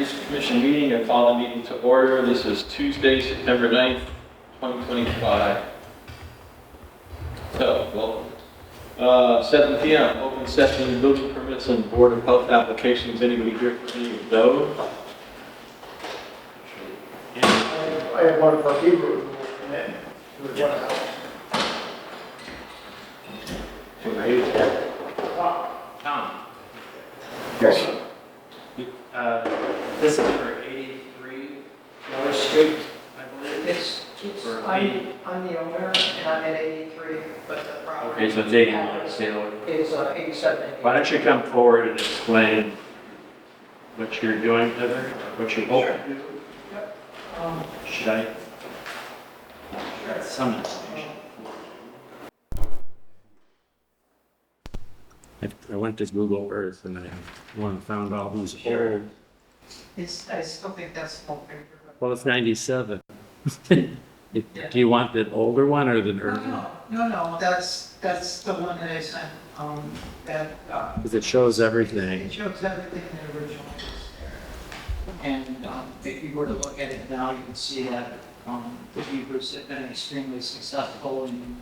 Beach Commission meeting. I call the meeting to order. This is Tuesday, September 9th, 2025. So, welcome. 7 p.m. Open session, building permits and Board of Health applications. Anybody here for any of those? I have one of our people and then we would want to help. Tom. Yes. This is for 83 Miller Street, I believe. It's, I'm the owner, and I'm at 83, but the property. Okay, so it's 81, Taylor. Is 87. Why don't you come forward and explain what you're doing, Heather, what you're hoping to do? Yep. Should I? Some information. I went to Google Earth and I found all these old. I still think that's the whole picture. Well, it's 97. Do you want the older one or the newer one? No, that's the one that I sent, Because it shows everything. it shows everything that originally was there. And if you were to look at it now, you can see that the Beavers have been extremely successful in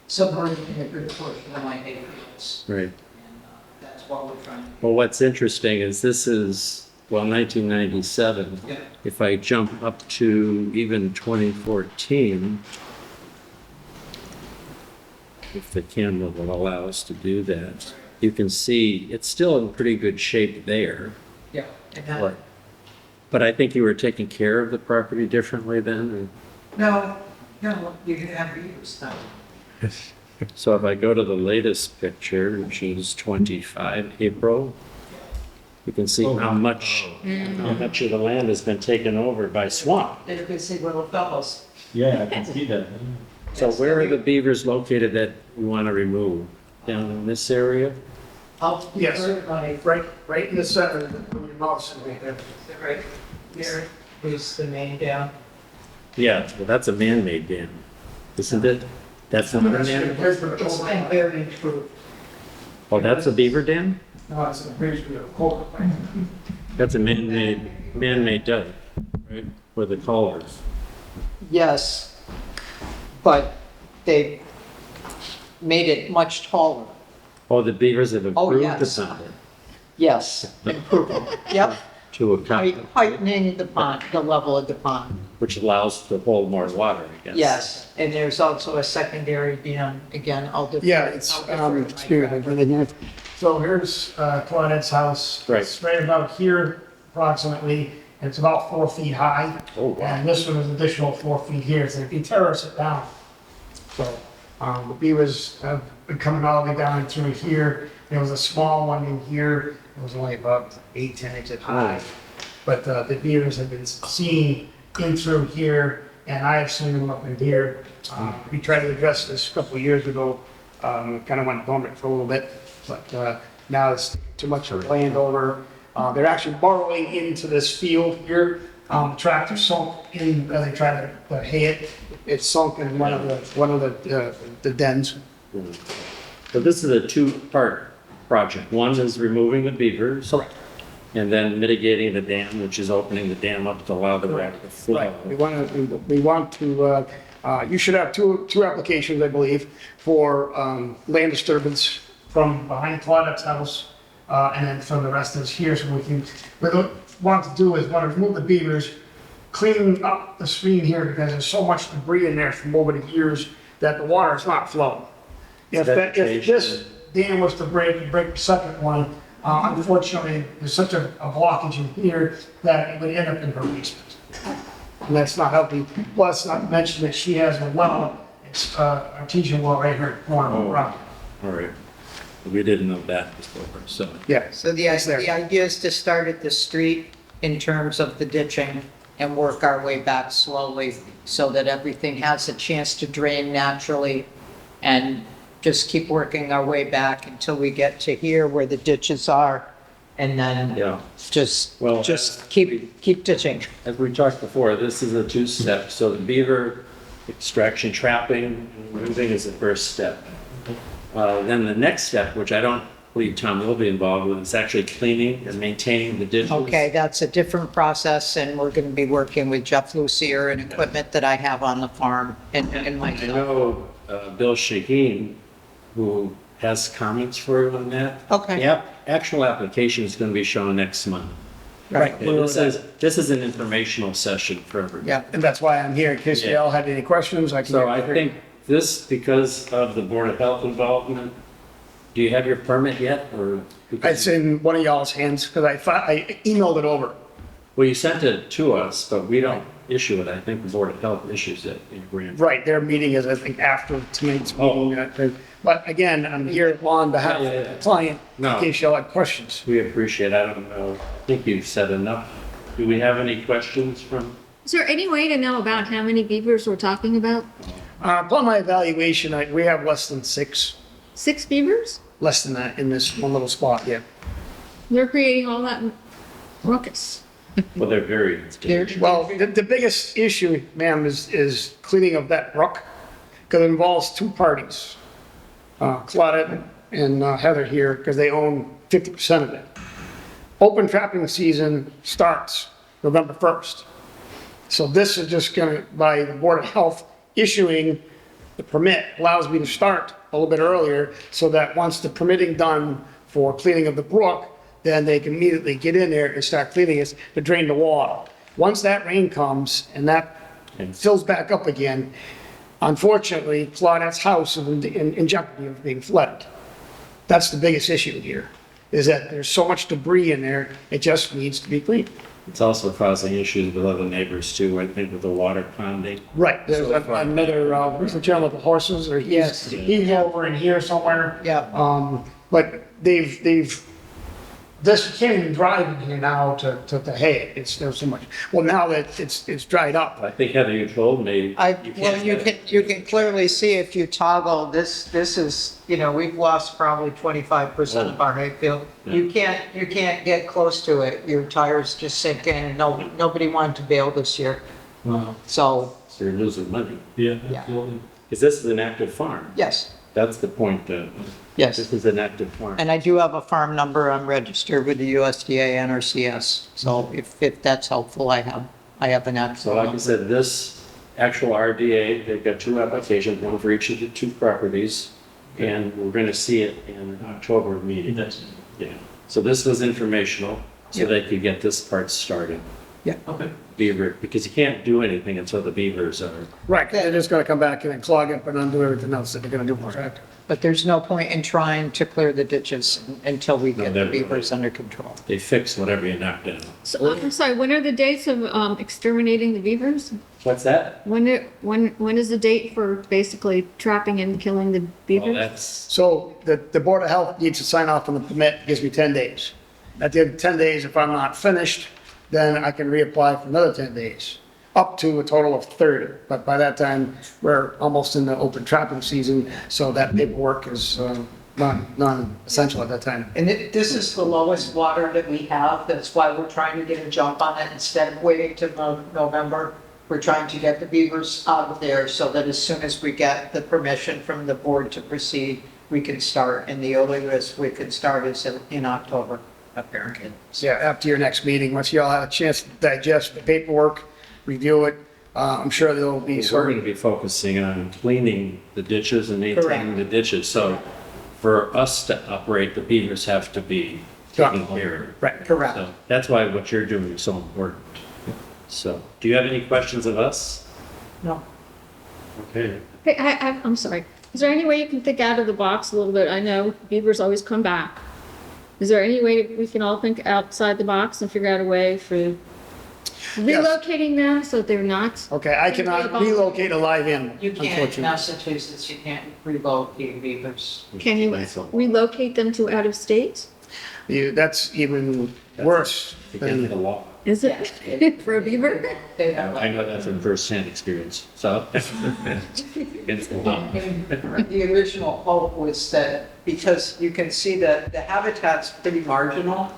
subverting a good portion of my acres. Right. And that's what we're trying to do. Well, what's interesting is this is, well, 1997. Yeah. If I jump up to even 2014, if the camera will allow us to do that, you can see it's still in pretty good shape there. Yeah. And that, But I think you were taking care of the property differently then. no, you can have beavers now. So if I go to the latest picture, which is 25 April, you can see how much of the land has been taken over by swamp. They're good, see little fellows. Yeah, I can see that. So where are the beavers located that we want to remove? Down in this area? I'll Yes. Right in the center, where your mouse is right there. Right there is the main dam. Yeah, well, that's a man-made dam, isn't it? That's not a man? Here's the It's been culvert. very improved. Oh, that's a beaver dam? No, it's the bridge with the culvert. That's a man-made dam, right? With the colors. Yes, but they made it much taller. Oh, the beavers have Oh, improved yes. upon it Yes, improving. Yep, to a kind, heightening the pond, the level of the pond. which allows to hold more water, I guess. Yes, and there's also a secondary dam, again, I'll defer. Yeah, it's, excuse me, right here. So here's Claudette's house. Right. It's right about here approximately, and it's about 4 feet high. Oh, wow. And this one is additional 4 feet here, so if you terrace it down. So, the beavers have been coming all the way down through here. There was a small one in here, it was only about 8-10 inches high. But the beavers have been seen in through here, and I have seen them up in here. We tried to address this a couple of years ago, kind of went dormant for a little bit, but now it's too much of land over. They're actually burrowing into this field here. Tractor sunk in as they try to hay it. It's sunk in one of the dens. So this is a two-part project. One is removing the beavers. Correct. And then mitigating the dam, which is opening the dam up to allow the water to flow. Right. We want to, you should have two applications, I believe, for land disturbance from behind Claudette's house, and then from the rest of us here, so we can, what we want to do is want to remove the beavers, clean up the stream here, because there's so much debris in there from over the years that the water is not flowing. If this dam was to break the second one, unfortunately, there's such a blockage in here that it would end up in her basement. And that's not healthy. Plus, not to mention that she has a well, it's artesian well right here, corner of the property. All right. We didn't know that before, so. Yeah. So the idea is to start at the street in terms of the ditching and work our way back slowly so that everything has a chance to drain naturally and just keep working our way back until we get to here where the ditches are and then Yeah. just Well, keep ditching. As we talked before, this is a two-step. So the beaver extraction, trapping, and removing is the first step. Then the next step, which believe Tom will be involved with. It's actually cleaning and maintaining the ditches. Okay, that's a different process, and we're gonna be working with Jeff Lucier and equipment that I have on the farm and I myself. know Bill Shaheen, who has comments for you on that. Okay. The actual application is going to be shown next month. Right. Okay, this is an informational session for everybody. Yeah, And that's why I'm here, in case y'all had any questions, I can. So I think this, because of the Board of Health involvement, do you have your permit yet, or? It's in one of y'all's hands, because I emailed it over. Well, you sent it to us, but we don't issue it. I think the Board of Health issues it in Granby. Right, their meeting is, I think, after tonight's Oh. meeting. But again, I'm here on behalf of the client, in No. case y'all had questions. We appreciate it. I don't know. I think you've said enough. Do we have any questions from? Is there any way to know about how many beavers we're talking about? Upon my evaluation, we have less than 6, 6 beavers? less than that in this one little spot, yeah. They're creating all that ruckus. Well, they're very. Well, the biggest issue, ma'am, is cleaning of that brook, because it involves 2 parties. Claudette and Heather here, because they own 50% of it. Open trapping season starts November 1st. So this is just gonna, by the Board of Health issuing the permit, allows me to start a little bit earlier, so that once the permitting done for cleaning of the brook, then they can immediately get in there and start cleaning it to drain the water. Once that rain comes and that fills back up again, unfortunately, Claudette's house is in jeopardy of being flooded. That's the biggest issue here, is that there's so much debris in there, it just needs to be cleaned. It's also causing issues with other neighbors too, I think, with the water ponding. Right, there's another, who's the gentleman with the horses, or Yes. he's over in here somewhere. yeah. But they've, this, you can't even drive in here now to hay it, there's so much. Well, now that it's dried up. I think Heather, you told me. You can clearly see if you toggle, this is, we've lost probably 25% of our hayfield. You can't get close to it, your tires just sink in, and nobody wanted to bail this year. Wow. So, So you're losing money. Yeah, Yeah. absolutely. Because this is an active farm. yes, That's the point. yes. This is an active farm. And I do have a farm number, I'm registered with the USDA NRCS, so if that's helpful, I have an actual So like I number. said, this actual RDA, they've got 2 applications, one for each of the 2 properties. And we're going to see it in October meeting. That's, Yeah. So this was informational, so they could get this part started. okay. Beaver, because you can't do anything until the beavers are. Right, 'cause they're just gonna come back in and clog up and undo everything else that they're gonna do with the tractor. But there's no point in trying to clear the ditches until we get the they're- beavers under control. They fix whatever you knock down. So, I'm sorry, when are the dates of exterminating the beavers? What's that? When is the date for basically trapping and killing the Well, beavers? that's, So the Board of Health needs to sign off on the permit, gives me 10 days. At the end of 10 days, if I'm not finished, then I can reapply for another 10 days, up to a total of 30. But by that time, we're almost in the open trapping season, so that paperwork is non-essential at that time. And this is the lowest water that we have, that's why we're trying to get a jump on it, instead of waiting till November. We're trying to get the beavers out of there, so that as soon as we get the permission from the board to proceed, we can start, and the earliest we can start is in October, apparently. So yeah, after your next meeting, once you all have a chance to digest the paperwork, review it, I'm sure there'll be we're sort going of, to be focusing on cleaning the ditches and maintaining the ditches. So for us to operate, the beavers have to be taken care of. right, Correct. So that's why what you're doing is so important. So, do you have any questions of us? No. Okay. Hey, I'm sorry. Is there any way you can think out of the box a little bit? I know beavers always come back. Is there any way we can all think outside the box and figure out a way for relocating them so they're not? okay, I cannot relocate a live animal, You can't, in unfortunately. Massachusetts, you can't relocate beavers. Can you relocate them to out of state? That's even worse Against the than, law. Is it for a beaver? They have I know that from first-hand experience, so. Against the law. The original hope was that, because you can see that the habitat's pretty marginal,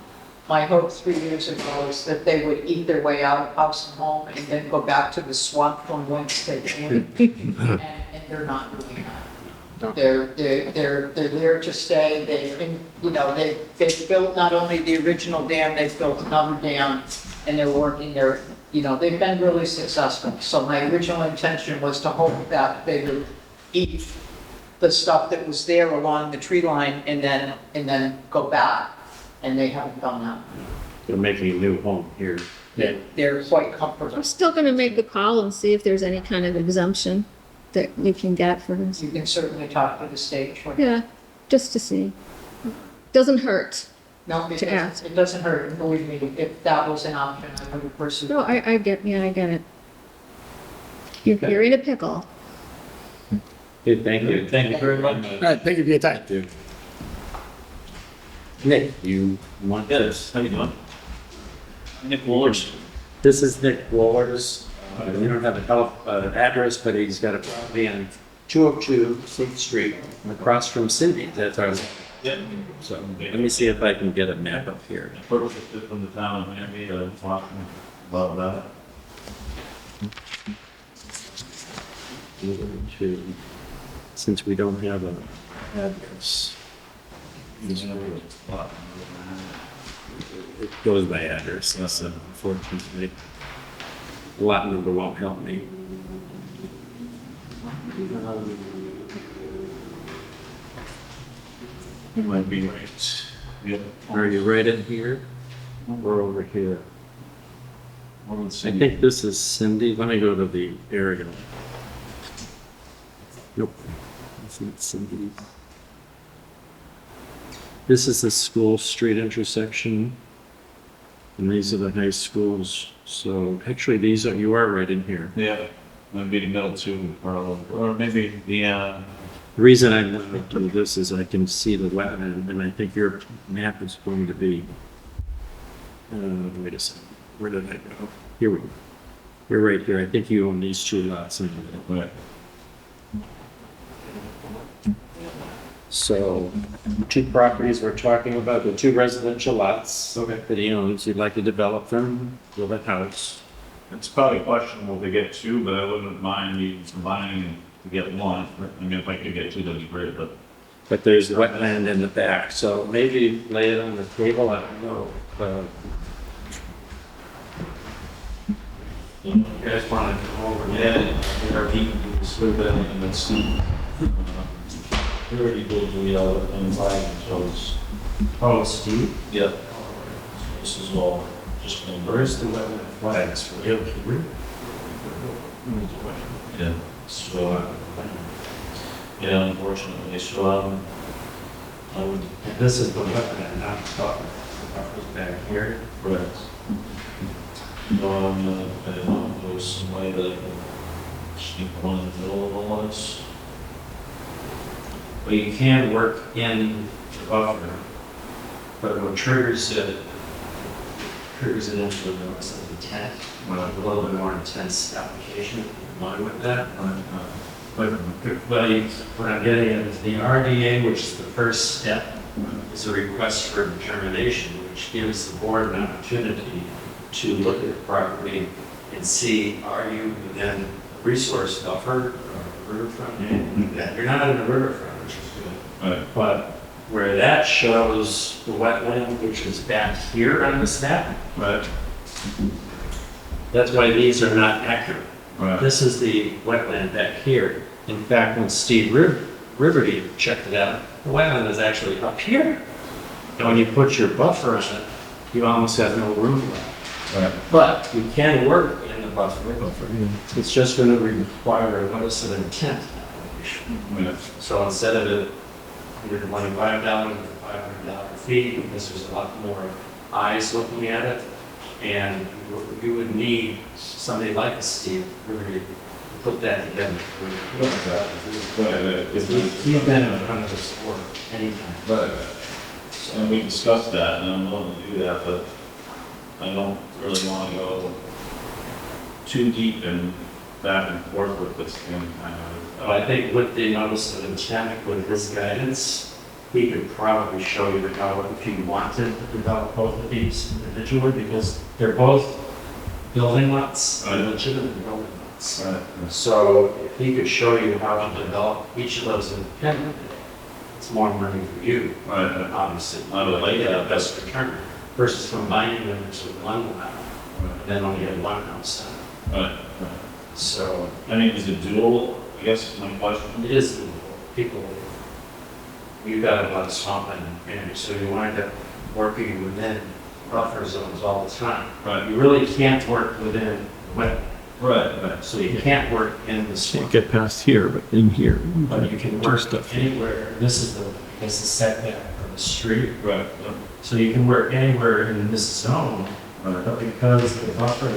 my hope 3 years ago was that they would eat their way out of house and home and then go back to the swamp from whence they came. And they're not doing that. They're there to stay. They've built not only the original dam, they've built another dam, and they're working there. They've been really successful. So my original intention was to hope that they would eat the stuff that was there along the tree line and then go back, and they haven't done that. They're making a new home here. They're quite comfortable. I'm still gonna make the call and see if there's any kind of exemption that you can get for this. You can certainly talk to the state. Yeah, just to see. Doesn't hurt. No, To ask. it doesn't hurt. Believe me, if that was an option, I would pursue. No, I get it. You're in a pickle. Okay, thank you. Thank you very much. All right, thank you for your time. Nick, you want Yes, how you doing? Nick Woolers. This is Nick Woolers. We don't have an address, but he's got a property on 202 6th Street, across from Cindy. That's our. Yep. So let me see if I can get a map up here. What was it from the town of Miami, talking about that? Since we don't have an address, it goes by address. That's unfortunately. Lot number won't help me. You might be right. Yep. Are you right in here or over here? Well, let's see. I think this is Cindy. Let me go to the area. Nope. That's not Cindy. This is the school street intersection. And these are the high schools. So actually you are right in here. Yeah, maybe the middle two, or maybe the, The reason I'm going to do this is I can see the wetland, and I think your map is going to be, wait a second, where did I go? Here we go. You're right here. I think you own these two lots. right. So, two properties we're talking about, the two residential lots. Okay. That he owns, he'd like to develop them, build a house. It's probably questionable to get two, but I wouldn't mind you combining to get one. I mean, if I could get two, that'd be great, but. But there's wetland in the back, so maybe lay it on the table, I don't know. You guys want to come over? Yeah, our heat is with it, and it's, we already built the, and flag, so it's, Oh, Steve? yeah. This is all just been Where's the wetland flags for you? yeah, so, yeah, unfortunately, so, I would, This is the wetland, not the buffer. The buffer's back here. correct. No, I don't know if there's some way that I can sneak one in the middle of all this. Well, you can work in the buffer, but what triggers it into the notice of intent, a little bit more intense application in line with that. But what I'm getting at is the RDA, which is the first step, is a request for determination, which gives the board an opportunity to look at the property and see, are you within resource buffer or riverfront? And that you're not in the riverfront, which is good. Right. But where that shows the wetland, which is back here on this map, Right. that's why these are not accurate. Right. This is the wetland back here. In fact, when Steve Riverty checked it out, the wetland is actually up here. And when you put your buffer on it, you almost have no room left. Right. But you can work in the buffer. It's just going to require a notice of intent application. Yeah. So instead of it, $125 to $500 fee, because there's a lot more eyes looking at it, and you would need somebody like a Steve Riverty to put that together. He's been in front of this board anytime. Right. And we discussed that, and I'm willing to do that, but I don't really want to go too deep and back and forth with this thing kind of. I think with the notice of intent, with his guidance, he could probably show you how, if you wanted to develop both of these individually, because they're both building lots, Right. legitimate building lots. Right. So if he could show you how to develop each of those independently, it's more money for you, Right. obviously. I would like get that. the best return versus combining them into one lot, then only have one house. Right. Right. So I mean, is it doable? I guess is my question. it is doable. People, you've got a lot of swampland and so you wind up working within buffer zones all the time. Right. You really can't work within wetland, Right. Right. so you can't work in the Can't swamp. get past here, but in here, But you can do work stuff. anywhere. This is setback from the street. Right. So you can work anywhere in this zone, Right. but because the buffer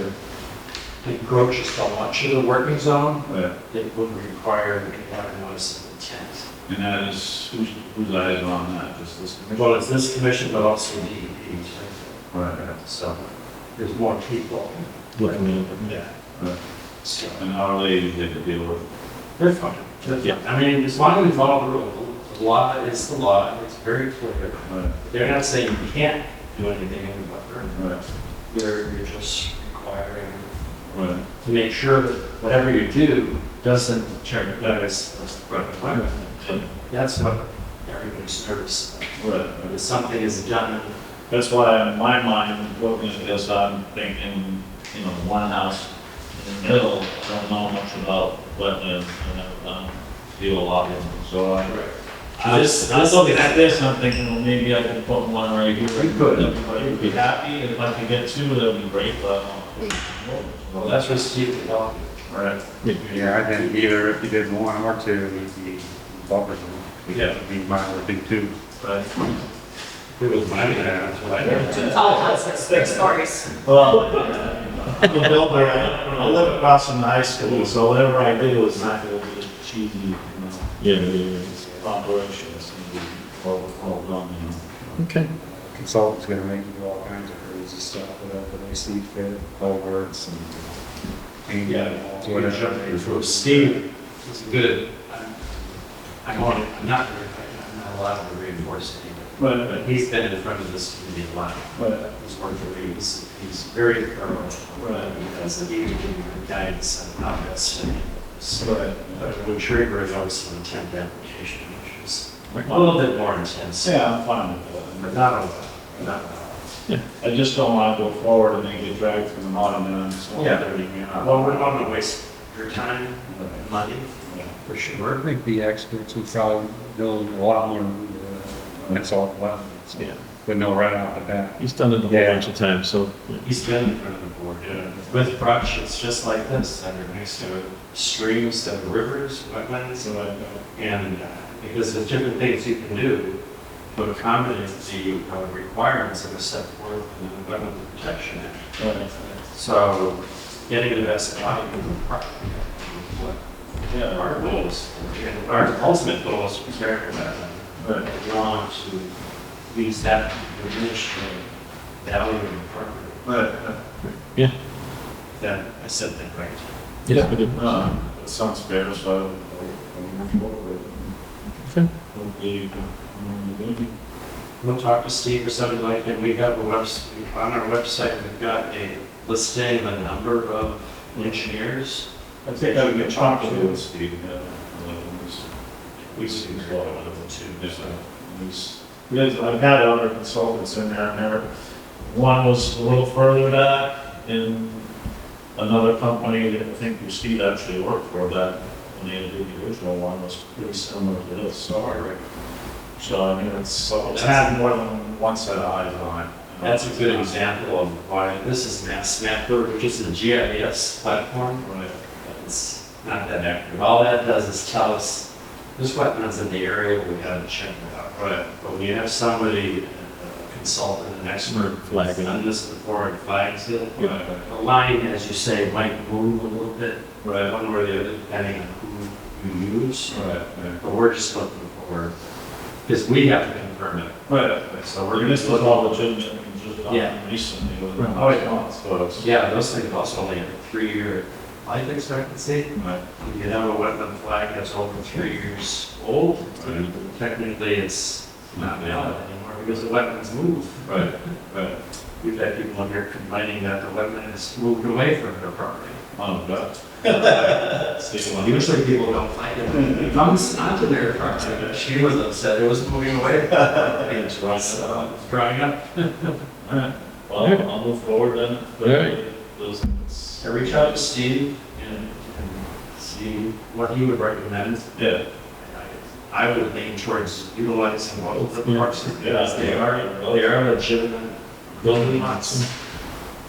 encroaches so much of the working zone, Right. it would require that you have a notice of intent. And that is, whose eyes are on that? Just this commission? Well, it's this commission, but also DEP. Right. So there's more people. Looking Yeah. Right. So And how are they usually to deal with? they're fine. Yeah, I mean, as long as we follow the rule, the law is the law, it's very clear. Right. They're not saying you can't do anything in the buffer. Right. You're just requiring Right. to make sure that whatever you do doesn't jeopardize the environment. That's what everybody's nervous about. Right. If something is done, That's why in my mind, looking at this, I'm thinking, you know, one house in the middle, I don't know much about wetlands, and I've deal a lot with them, so I was looking at this, I'm thinking, well, maybe I could put one right here. You could. Everybody would be happy, if I could get two, that'd be great, but. well, that's what Steve developed. Right. Yeah, I think either if you did one or two, it'd be buffer zone. Yeah. It'd be mine would be two. Right. It was mine, that's what I did. Tall houses, big stories. Well, I'm a builder, I live across from the high school, so whatever I do is not gonna be cheesy, you know. Yeah. Operations and be all done, you know. Okay. Consultant's gonna make you do all kinds of crazy stuff, whatever they see fit, culverts and. Yeah, Whatever. Steve is good. I'm not allowed to reinforce anything. Right. But he's been in front of this committee a lot. Right. He's worked for me, he's very thorough. Right. He has the guidance on how best to handle this. Right. But we trigger is obviously an intent application, which is a little bit more intense. Yeah, I'm fine with that. But not a lot, not a lot. I just don't want to go forward and then get dragged through the mud and then so Yeah. everything, you know. Well, we don't want to waste your time, money, for sure. I think the experts would probably know a lot more, that's all well, Yeah. would know right off the bat. He's done it a whole Yeah. bunch of times, so. yeah. He's been in front of the board, with projects just like this, that are next to streams, that are rivers, wetlands, and because there's different things you can do to accommodate the requirements that are set forth in the Wetland Protection Act. Right. So getting the best value of the project, what Yeah. our goals, and our ultimate goal is to prepare for that. Right. We want to use that to diminish the value of the property. Right. Yeah. That, I said that right. Yeah. we did. It sounds fair, so I'll move forward. Okay. Hopefully, maybe. We'll talk to Steve or somebody like that. We have a on our website, we've got a listing of a number of engineers. I think I would get talked to Steve, yeah. We see a lot of them too. Because I've had other consultants in there, and one was a little further back in another company that I think Steve actually worked for, that when they did the original one was pretty similar to this. So I mean, it's had more than one set of eyes on it. That's a good example of why this is Mass Mapper, which is a GIS platform. Right. It's not that accurate. All that does is tell us there's wetlands in the area, we gotta check it out. Right. But when you have somebody, a consultant, an expert, Flagging. done this before and flags it, Right. the line, as you say, might move a little bit, Right. one way or the other, depending on who you use. Right. But we're just looking for, because we have to confirm it. Right. So we're And gonna this was all legitimate, and just done Yeah. recently with. Oh, yeah. So it's. Yeah, those things also only have a 3-year life expectancy. Right. You have a wetland flag that's over 3 years old, technically it's not valid anymore because the wetlands move. Right, right. We've had people on here complaining that the wetlands moved away from their property. Oh, God. Usually people don't like it. It comes onto their property. She was upset it was moving away. It's drying up. All right. Well, I'll move forward then. right. Those, I reach out to Steve and see what he would recommend. yeah. I would lean towards utilizing both of the parks because Yeah. they are legitimate building lots.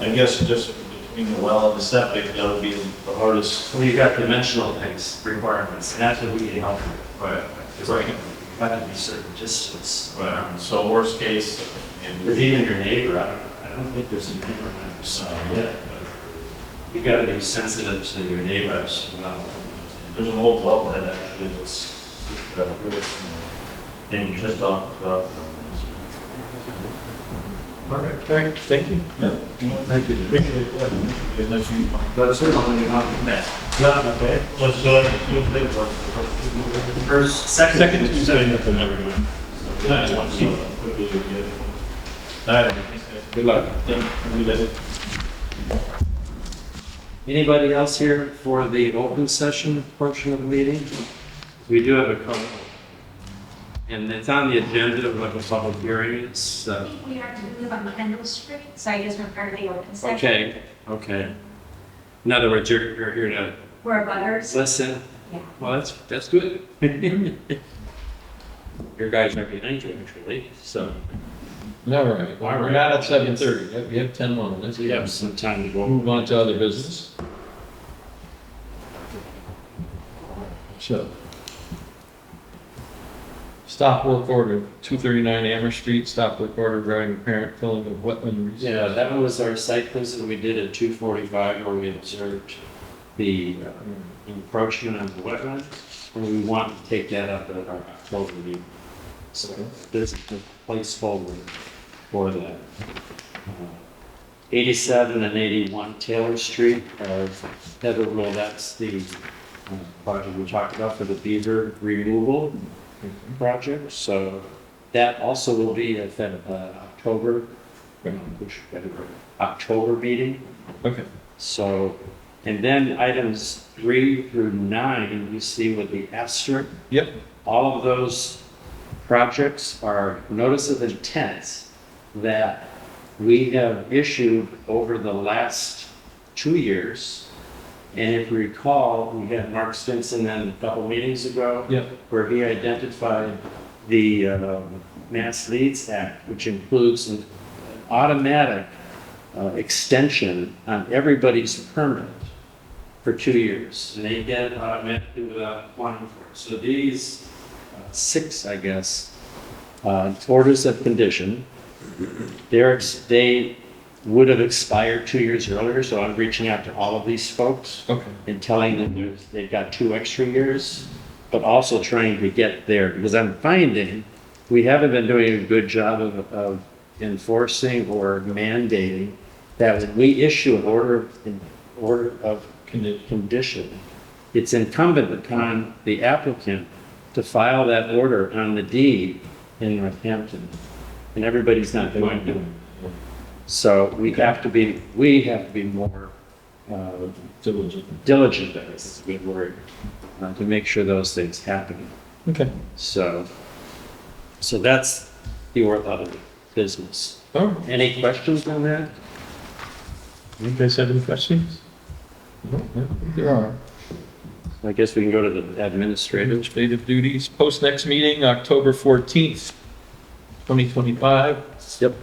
I guess just between the well and the septic, that would be the hardest. So you got dimensional things, requirements, and that's what we help with. Right. Because like, you got to be certain distance. Right. So worst case, With even your neighbor, I don't think there's a neighbor on the side yet, but you got to be sensitive to your neighbors. there's an old wetland actually that's, and just off, Perfect. All right, thank you. Thank you. Unless you. But it's not only not the best. Yeah, okay. Let's go ahead and do it. First, second. Second Tuesday, nothing, never mind. Good luck. Anybody else here for the open session portion of the meeting? We do have a couple. And it's on the agenda of like a public hearing. It's, We are to move on Kendall Street, so I just refer to the open session. okay. In other words, you're here to We're butters. listen. Yeah. Well, that's good. Your guys are behind you actually, so All right, well, we're not at 7:30, we have 10 more minutes. we have some time to go. Move on to other business. So. Stop work order, 239 Amherst Street, stop work order regarding apparent filling of wetland resource. Yeah, that was our site visit we did at 2:45 where we observed the encroachment on the wetland. And we want to take that up at our October meeting. So this is the placeholder for that. 87 and 81 Taylor Street are Federal, that's the project we talked about for the beaver removal project. So that also will be at that October meeting. Okay. So, and then items 3 through 9, you see with the asterisk. Yep. All of those projects are notice of intent that we have issued over the last 2 years. And if you recall, we had Mark Stinson in a couple meetings ago. Yep. Where he identified the Mass Leads Act, which includes an automatic extension on everybody's permit for 2 years. And they get it automatically without applying for it. So these 6, I guess, orders of condition, they would have expired 2 years earlier, so I'm reaching out to all of these folks Okay. and telling them they've got 2 extra years, but also trying to get there, because I'm finding we haven't been doing a good job of enforcing or mandating that when we issue an order of condition, it's incumbent upon the applicant to file that order on the deed in Northampton, and everybody's not doing it. So we have to be more diligent, that's a good word, to make sure those things happen. Okay. So that's the order of the business. All right. Any questions on that? You guys have any questions? No, there are. I guess we can go to the administrative. Administrative duties, post next meeting, October 14th, 2025. Yep.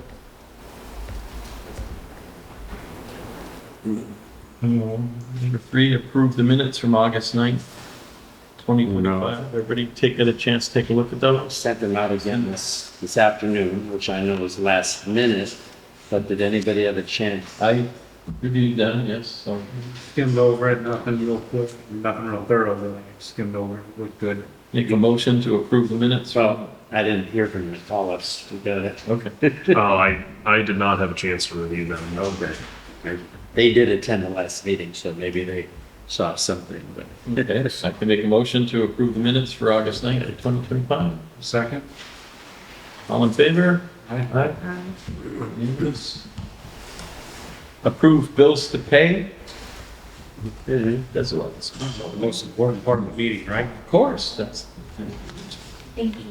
Number 3, approve the minutes from August 9th, 2025. Everybody get a chance to take a look at those? Sent them out again this afternoon, which I know was last minute, but did anybody have a chance? I reviewed them, yes, so. Skimmed over it, nothing real quick, nothing real thorough, really. Skimmed over it, looked good. Make a motion to approve the minutes. Well, I didn't hear from you, all of us, we got it. Okay. I did not have a chance to review them. Okay. They did attend the last meeting, so maybe they saw something, but. Okay, I can make a motion to approve the minutes for August 9th, 2025. Second? All in favor? Aye. Unanimous. Approve bills to pay? That's what it's, The most important part of the meeting, right? of course, that's. Thank you.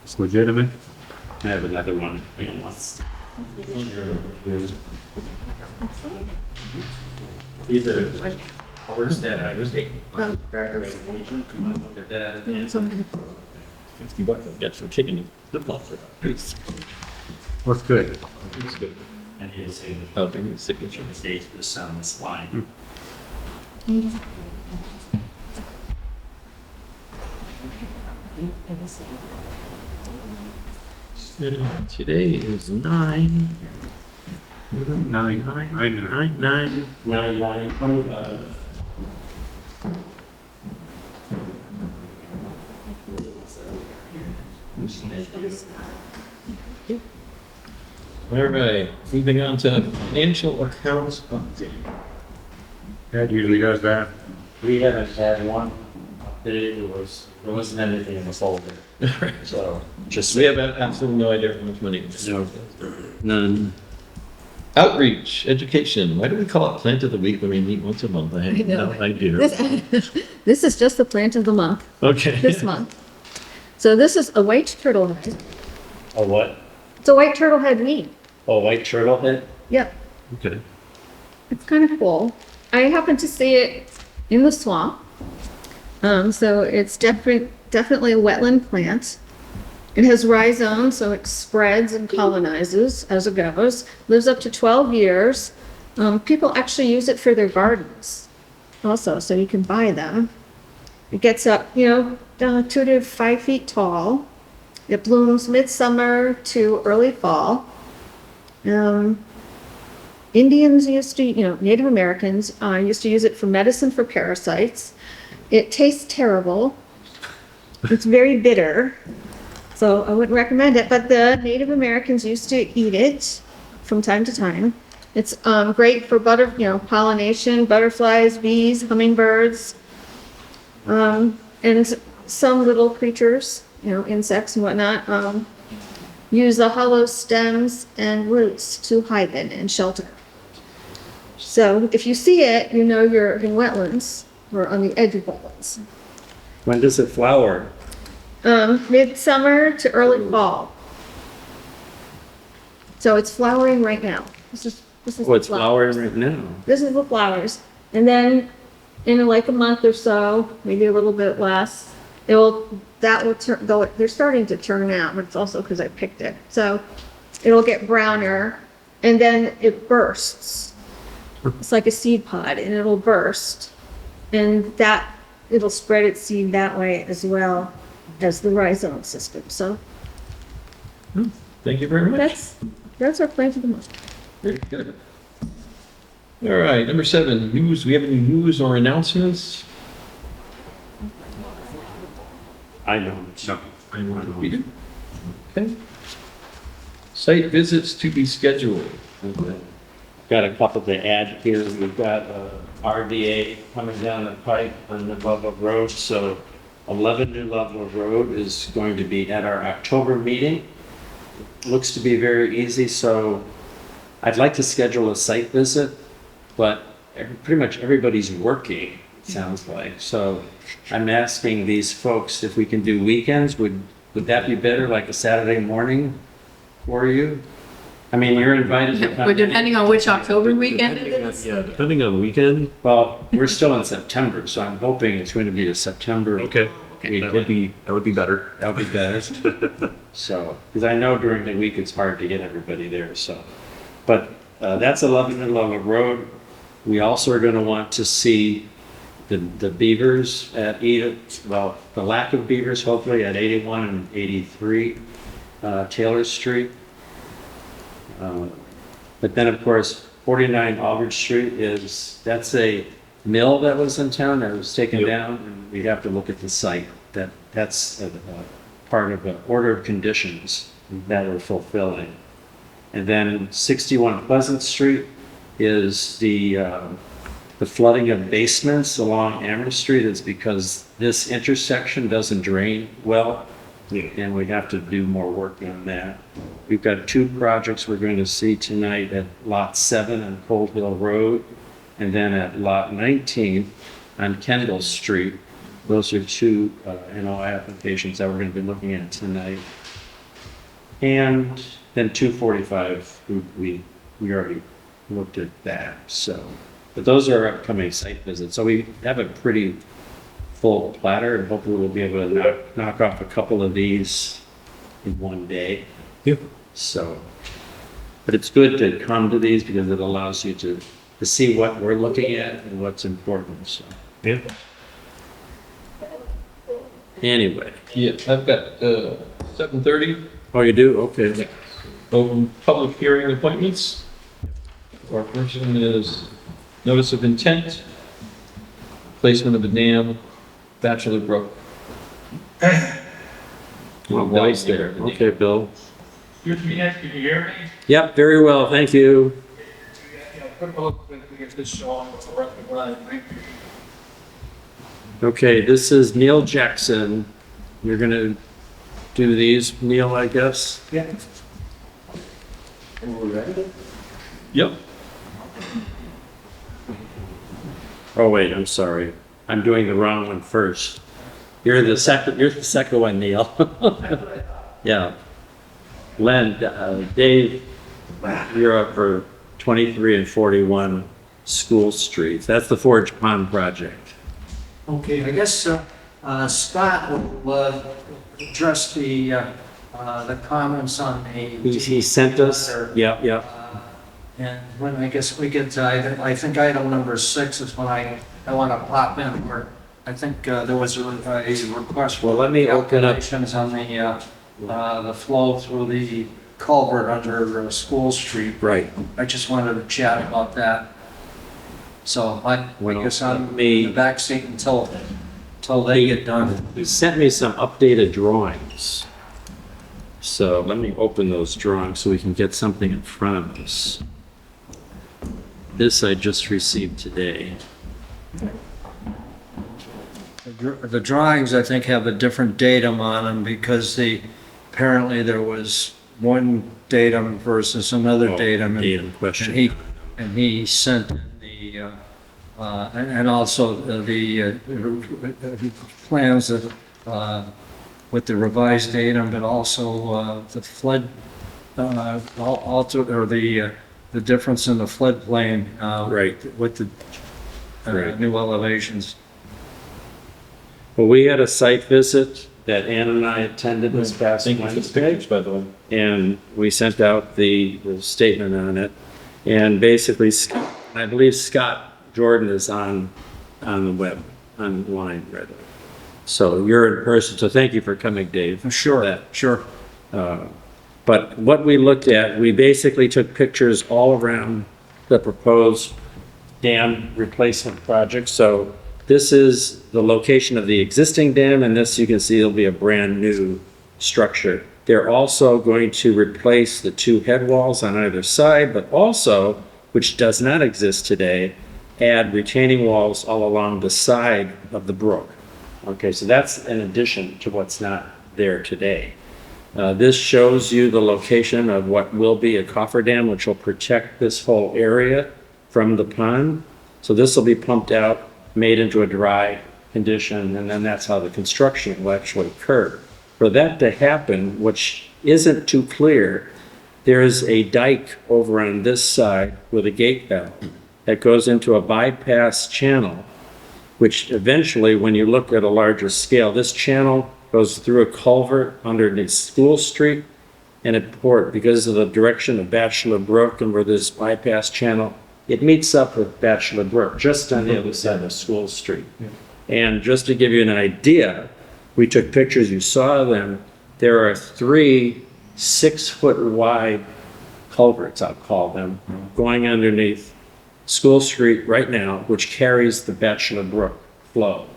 It's legitimate. I have another one. Either, where's that? I was taking. Come on, look at that. $50 I'll get for taking the buffer. Looks good. It's good. And he'll say Oh, they need a signature. the date of this on this line. Today is 9. 9/9/25. All right, moving on to financial accounts update. That usually does that. We haven't had one update. There wasn't anything in the folder. So just. We have absolutely no idea how much money. No, none. Outreach, education. Why do we call it Plant of the Week when we meet once a month? I have know. no idea. This is just the plant of the month, Okay. this month. So this is a white turtle head. A what? It's a white turtle head weed. A white turtle head? Yep, Okay. it's kind of cool. I happened to see it in the swamp. So it's definitely a wetland plant. It has rhizomes, so it spreads and colonizes as it goes. Lives up to 12 years. People actually use it for their gardens also, so you can buy them. It gets up, 2 to 5 feet tall. It blooms midsummer to early fall. Indians used to, Native Americans used to use it for medicine for parasites. It tastes terrible. It's very bitter. So I wouldn't recommend it, but the Native Americans used to eat it from time to time. It's great for pollination, butterflies, bees, hummingbirds, and some little creatures, insects and whatnot, use the hollow stems and roots to hide in and shelter. So if you see it, you're in wetlands or on the edge of wetlands. When does it flower? Midsummer to early fall. So it's flowering right now. This is Oh, it's the flowers. flowering right now. This is the flowers. And then in like a month or so, maybe a little bit less, that will turn, though they're starting to turn out, but it's also because I picked it. So it'll get browner and then it bursts. It's like a seed pod and it'll burst. And it'll spread its seed that way as well as the rhizome system. So Thank you very much. that's our plant of the month. Very good. All right, number 7, news. We have any news or announcements? I know. No. I want to read it. Okay. Site visits to be scheduled. Got a couple to add here. We've got RDA coming down the pipe on the Ludlow Road. So 11 New Ludlow Road is going to be at our October meeting. Looks to be very easy. So I'd like to schedule a site visit, but pretty much everybody's working, it sounds like. So I'm asking these folks if we can do weekends. Would that be better, like a Saturday morning for you? I mean, you're invited to come. But depending on which October weekend it is. Yeah, depending on the weekend. Well, we're still in September, so I'm hoping it's going to be a September. Okay. week. That would be better. That would be better. So, because I know during the week it's hard to get everybody there, so. But that's 11 and Ludlow Road. We also are going to want to see the beavers at the lack of beavers, hopefully, at 81 and 83 Taylor Street. But then, of course, 49 Albert Street that's a mill that was in town that was taken down, and we have to look at the site. That's a part of the order of conditions that we're fulfilling. And then 61 Pleasant Street is the the flooding of basements along Amherst Street is because this intersection doesn't drain well. And we have to do more work on that. We've got 2 projects we're going to see tonight at Lot 7 on Cold Hill Road, and then at Lot 19 on Kendall Street. Those are 2 NOI applications that we're going to be looking at tonight. And then 245, we already looked at that, so. But those are our upcoming site visits. So we have a pretty full platter, and hopefully we'll be able to knock off a couple of these in one day. Yep. So, but it's good to come to these because it allows you to see what we're looking at and what's important, so. Yeah. Anyway. Yeah, I've got 7:30, Oh, you do? Okay. open public hearing appointments. Our first one is notice of intent, placement of a dam, Bachelor Brook. Well, voice there. Okay, Bill. Good to be next, can you hear me? Yep, very well, thank you. Quick look, we get this shown, we're up and running. Okay, this is Neil Jackson. You're gonna do these, Neil, I guess? Yeah. Yep. Oh, wait, I'm sorry. I'm doing the wrong one first. You're the second one, Neil. Yeah. Len, Dave, you're up for 23 and 41 School Street. That's the Forge Pond project. Okay, I guess Scott will address the comments on the. He sent us, yeah, yeah. And when I guess we get to, I think item number 6 is when I want to pop in, where I think there was a request. Well, let me open up. Calculations on the flow through the culvert under School Street. Right. I just wanted to chat about that. So I guess I'm me- in the back seat until they get done. He sent me some updated drawings. So let me open those drawings so we can get something in front of us. This I just received today. The drawings, I think, have a different datum on them because apparently there was one datum versus another datum. and- Datum question. And he sent in the, and also the plans that, with the revised datum, but also the flood, also, or the difference in the floodplain. Right. With the Right. new elevations. Well, we had a site visit that Ann and I attended this past Thank you for the Wednesday. pictures, by the way. And we sent out the statement on it. And basically, I believe Scott Jordan is on the web, online, rather. So you're in person, so thank you for coming, Dave. Sure, sure. But what we looked at, we basically took pictures all around the proposed dam replacement project. So this is the location of the existing dam, and this you can see will be a brand new structure. They're also going to replace the 2 head walls on either side, but also, which does not exist today, add retaining walls all along the side of the brook. Okay, so that's an addition to what's not there today. This shows you the location of what will be a cofferdam, which will protect this whole area from the pond. So this will be pumped out, made into a dry condition, and then that's how the construction will actually occur. For that to happen, which isn't too clear, there is a dike over on this side with a gate valve that goes into a bypass channel, which eventually, when you look at a larger scale, this channel goes through a culvert underneath School Street, and because of the direction of Bachelor Brook and where this bypass channel, it meets up with Bachelor Brook, just on the other side of School Street. And just to give you an idea, we took pictures, you saw them. There are 3 6-foot wide culverts, I'll call them, going underneath School Street right now, which carries the Bachelor Brook flow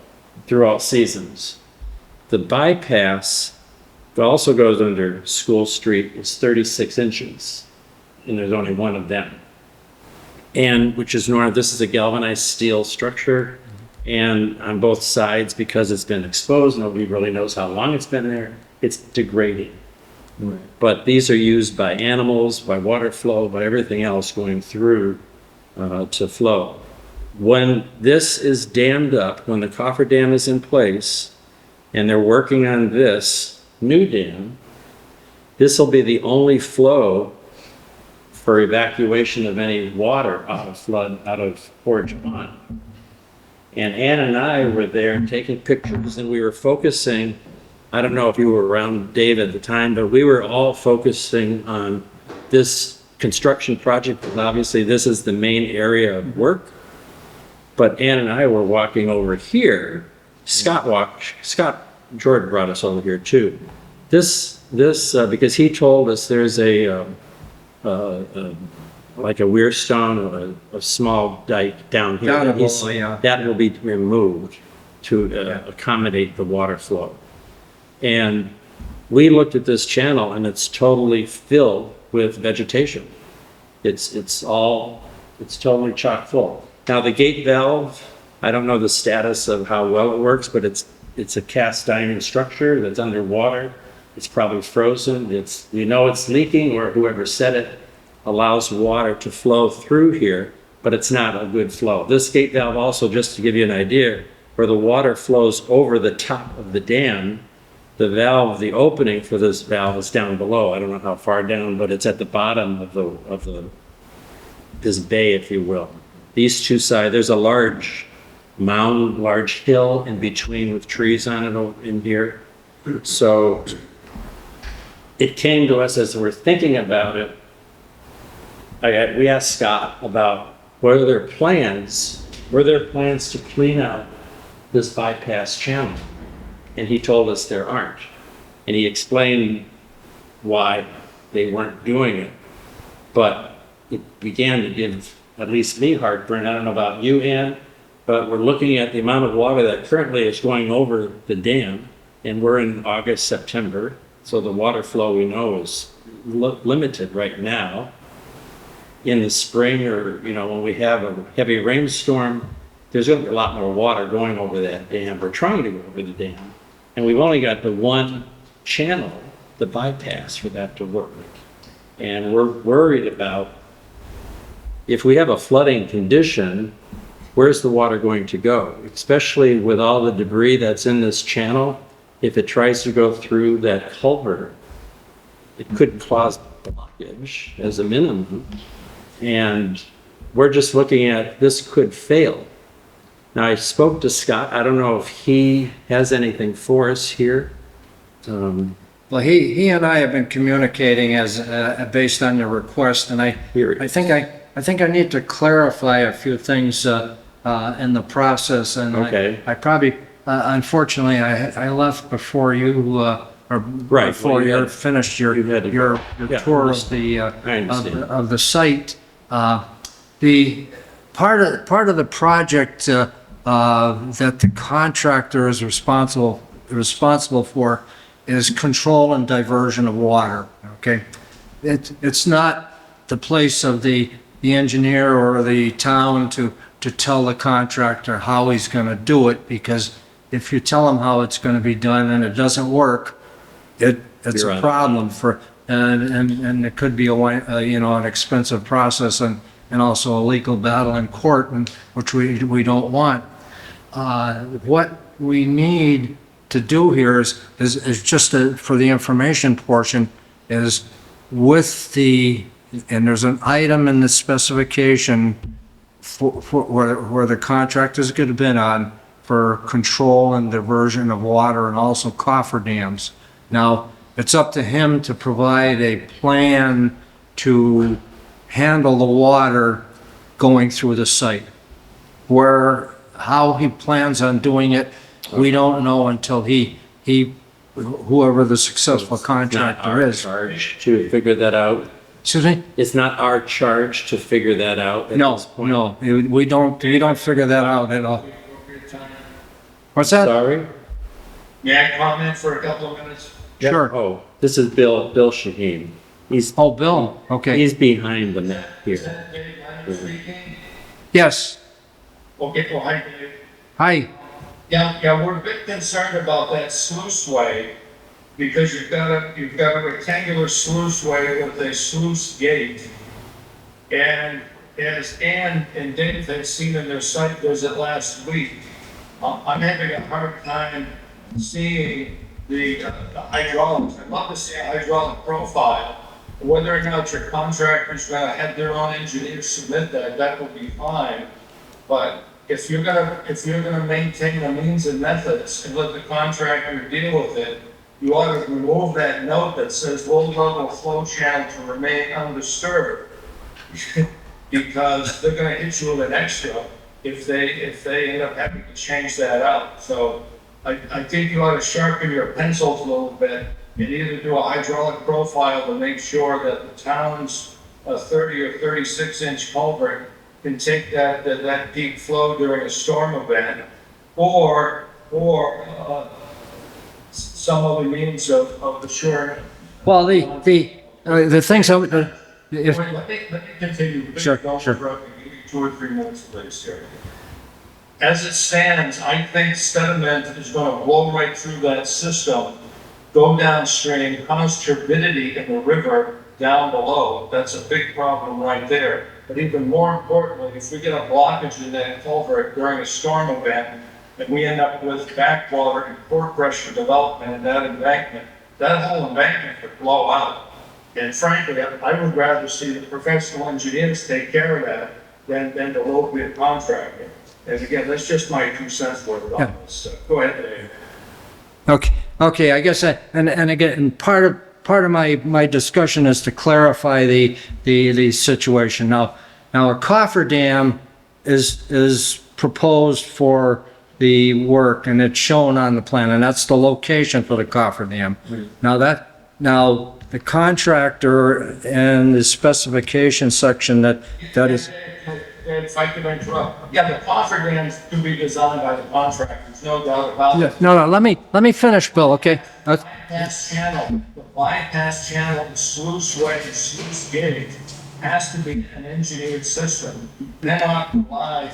through all seasons. The bypass also goes under School Street. It's 36 inches, and there's only one of them. and which is north, this is a galvanized steel structure. And on both sides, because it's been exposed, nobody really knows how long it's been there, it's degrading. But these are used by animals, by water flow, by everything else going through to flow. When this is dammed up, when the cofferdam is in place, and they're working on this new dam, this will be the only flow for evacuation of any water out of Forge Pond. And Ann and I were there taking pictures, and we were focusing, I don't know if you were around, Dave, at the time, but we were all focusing on this construction project, because obviously this is the main area of work. But Ann and I were walking over here. Scott Jordan brought us over here too. Because he told us there's like a weir stone, a small dike down here. Down below, yeah. That will be removed to accommodate the water flow. And we looked at this channel and it's totally filled with vegetation. It's totally chock full. Now the gate valve, I don't know the status of how well it works, but it's a cast iron structure that's underwater. It's probably frozen. It's leaking, or whoever set it allows water to flow through here, but it's not a good flow. This gate valve also, just to give you an idea, where the water flows over the top of the dam, the opening for this valve is down below. I don't know how far down, but it's at the bottom of this bay, if you will. These two sides, there's a large mound, large hill in between with trees on it in here. So it came to us as we're thinking about it. We asked Scott about were there plans to clean out this bypass channel? And he told us there aren't. And he explained why they weren't doing it. But it began to give at least me heartburn. I don't know about you, Ann, but we're looking at the amount of water that currently is going over the dam, and we're in August, September, so the water flow we know is limited right now. In the spring, or when we have a heavy rainstorm, there's going to be a lot more water going over that dam. We're trying to go over the dam, and we've only got the one channel, the bypass, for that to work. And we're worried about, if we have a flooding condition, where's the water going to go? Especially with all the debris that's in this channel, if it tries to go through that culvert, it could cause blockage as a minimum. And we're just looking at, this could fail. Now, I spoke to Scott. I don't know if he has anything for us here. Well, he and I have been communicating as based on your request, and I think I need to clarify a few things in the process. And Okay. I probably, unfortunately, I left before you or Right, before well, you finished your Yeah, tour I understand. of the site. The part of the project that the contractor is responsible for is control and diversion of water. Okay, it's not the place of the engineer or the town to tell the contractor how he's going to do it, because if you tell him how it's going to be done and it doesn't work, it's You're a on. problem and it could be an expensive process and also a legal battle in court, which we don't want. What we need to do here is just for the information portion is and there's an item in the specification where the contractor's going to bid on for control and diversion of water and also cofferdams. Now, it's up to him to provide a plan to handle the water going through the site. How he plans on doing it, we don't know until whoever the successful contractor is. It's not our charge to figure that out. Excuse me? It's not our charge to figure that out at No, this point. no, we don't figure that out at all. What's that? Sorry? May I comment for a couple of minutes? Sure. Oh, this is Bill Shaheen. He's, Oh, Bill, okay. he's behind the map here. Yes, Okay, well, hi, Dave. hi. Yeah, we're a bit concerned about that sluiceway because you've got a rectangular sluiceway with a sluice gate. And as Ann and Dave had seen in their site visit last week, I'm having a hard time seeing the hydraulics. I'd love to see a hydraulic profile. Whether or not your contractor's gonna have their own engineers submit that, that would be fine. But if you're gonna maintain the means and methods and let the contractor deal with it, you ought to remove that note that says low level flow channel to remain undisturbed. Because they're gonna hit you with an extra if they end up having to change that out. So I think you ought to sharpen your pencils a little bit and either do a hydraulic profile to make sure that the town's 30 or 36 inch culvert can take that peak flow during a storm event, or some other means of assuring. Well, the things, if, Wait, let me continue. Sure, Don't sure. interrupt me. Give me 2 or 3 minutes, please, here. As it stands, I think sediment is gonna blow right through that system, go downstream, cause turbidity in the river down below. That's a big problem right there. But even more importantly, if we get a blockage in that culvert during a storm event, and we end up with backwater and pore pressure development in that embankment, that whole embankment could blow out. And frankly, I would rather see the professional engineers take care of that than the local contractor. And again, that's just my 2 cents worth on this. So go ahead, Dave. okay, I guess, and again, part of my discussion is to clarify the situation. Now a cofferdam is proposed for the work, and it's shown on the plan, and that's the location for the cofferdam. Now the contractor and the specification section that is. If I could interrupt. Yeah, the cofferdams can be designed by the contractor, there's no doubt about it. No, let me finish, Bill, okay? The bypass channel, the sluice way, the sluice gate has to be an engineered system. Then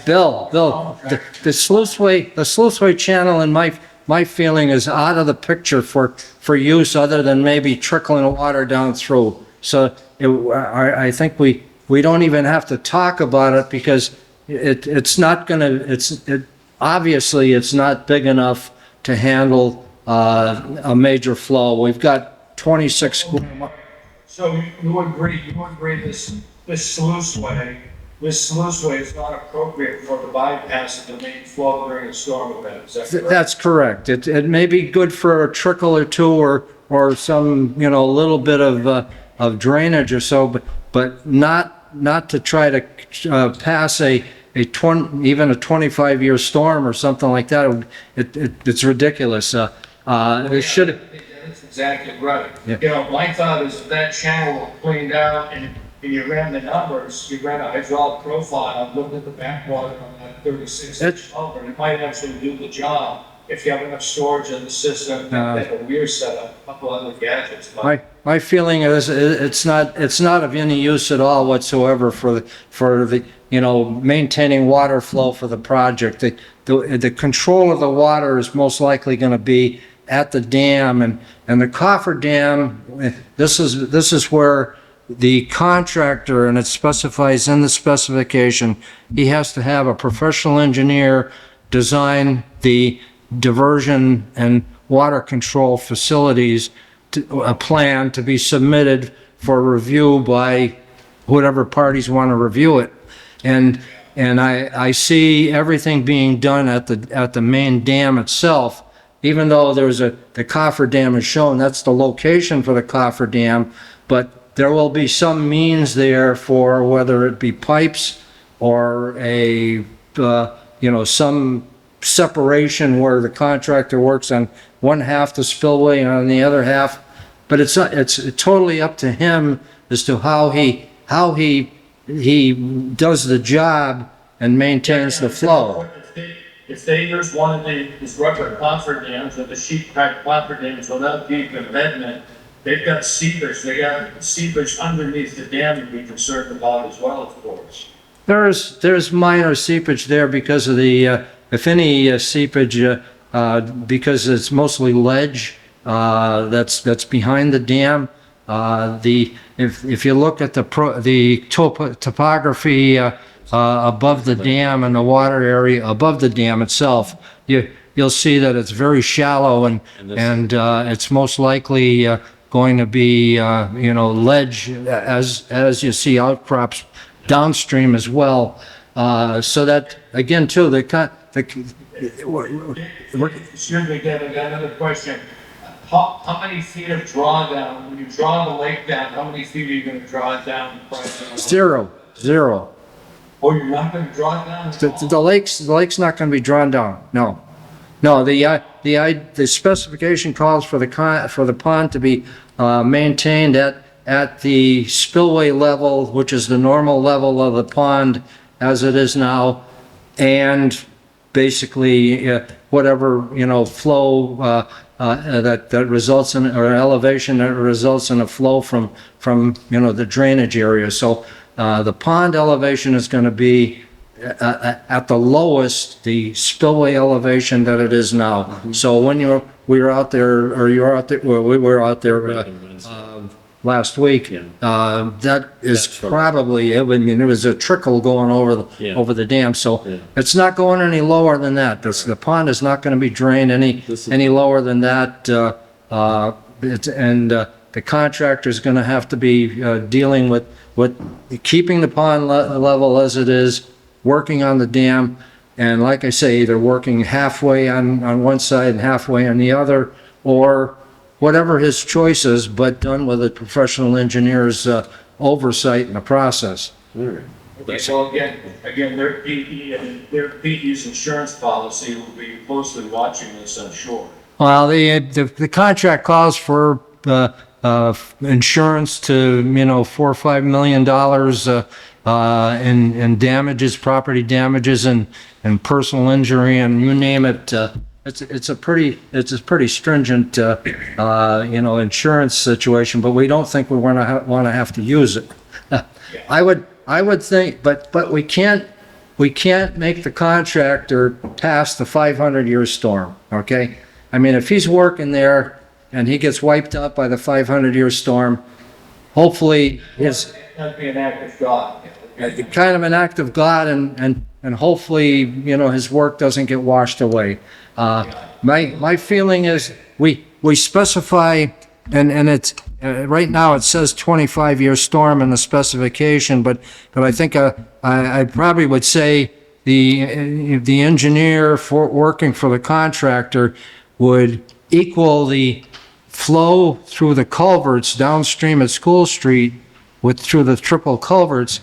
Bill, the sluiceway channel in my feeling is out of the picture for use other than maybe trickling water down through. So I think we don't even have to talk about it because it's not gonna, obviously it's not big enough to handle a major flow. We've got 26 square miles. So you agree this sluiceway is not appropriate for the bypass of the main flow during a storm event, is that correct? That's correct. It may be good for a trickle or two or some, little bit of drainage or so, but not to try to pass even a 25-year storm or something like that. It's ridiculous. It should. That's exactly right. Yeah. My thought is if that channel cleaned out and you ran the numbers, you ran a hydraulic profile, looked at the backwater on that 36-inch culvert, it might actually do the job if you have enough storage in the system, like a weir setup, a couple other gadgets. My feeling is it's not of any use at all whatsoever for the maintaining water flow for the project. The control of the water is most likely going to be at the dam, and the cofferdam. This is where the contractor, and it specifies in the specification, he has to have a professional engineer design the diversion and water control facilities, a plan to be submitted for review by whatever parties want to review it. And I see everything being done at the main dam itself, even though the cofferdam is shown, that's the location for the cofferdam, but there will be some means there for whether it be pipes or some separation where the contractor works on one half the spillway and on the other half. But it's totally up to him as to how he does the job and maintains the flow. If they use one of these rubber cofferdams or the sheet pack cofferdams without deep embedment, they've got seepage, they got seepage underneath the dam to be concerned about as well, of course. There's minor seepage there because of the, if any seepage, because it's mostly ledge, that's behind the dam. If you look at the topography, above the dam and the water area above the dam itself, you'll see that it's very shallow and it's most likely going to be, ledge as you see outcrops downstream as well. So that, again, too, Excuse me, Kevin, got another question. How many feet of drawdown, when you draw the lake down, how many feet are you gonna draw it down? Zero. Oh, you're not gonna draw it down at all? The lake's not gonna be drawn down, no. No, the specification calls for the pond to be maintained at the spillway level, which is the normal level of the pond as it is now, and basically whatever, flow that results in, or elevation that results in a flow from the drainage area. So the pond elevation is going to be at the lowest, the spillway elevation that it is now. So when we were out there, or you're out there, well, we were out there last week, that is probably, I mean, there was a trickle going over the dam, so it's not going any lower than that. The pond is not going to be drained any lower than that. The contractor is going to have to be dealing with keeping the pond level as it is, working on the dam, and like I say, either working halfway on one side and halfway on the other, or whatever his choice is, but done with a professional engineer's oversight in the process. Okay, so again, their PE and their PE's insurance policy will be closely watching this, I'm sure. Well, the contract calls for insurance to, $4 or $5 million in damages, property damages, and personal injury, and you name it. It's a pretty stringent, insurance situation, but we don't think we want to have to use it. I would think, but we can't make the contractor pass the 500-year storm. Okay, I mean, if he's working there and he gets wiped out by the 500-year storm, hopefully That'd be an act of God. kind of an act of God, and hopefully, his work doesn't get washed away. My feeling is we specify, and it's right now it says 25-year storm in the specification, but I think I probably would say the engineer working for the contractor would equal the flow through the culverts downstream at School Street through the triple culverts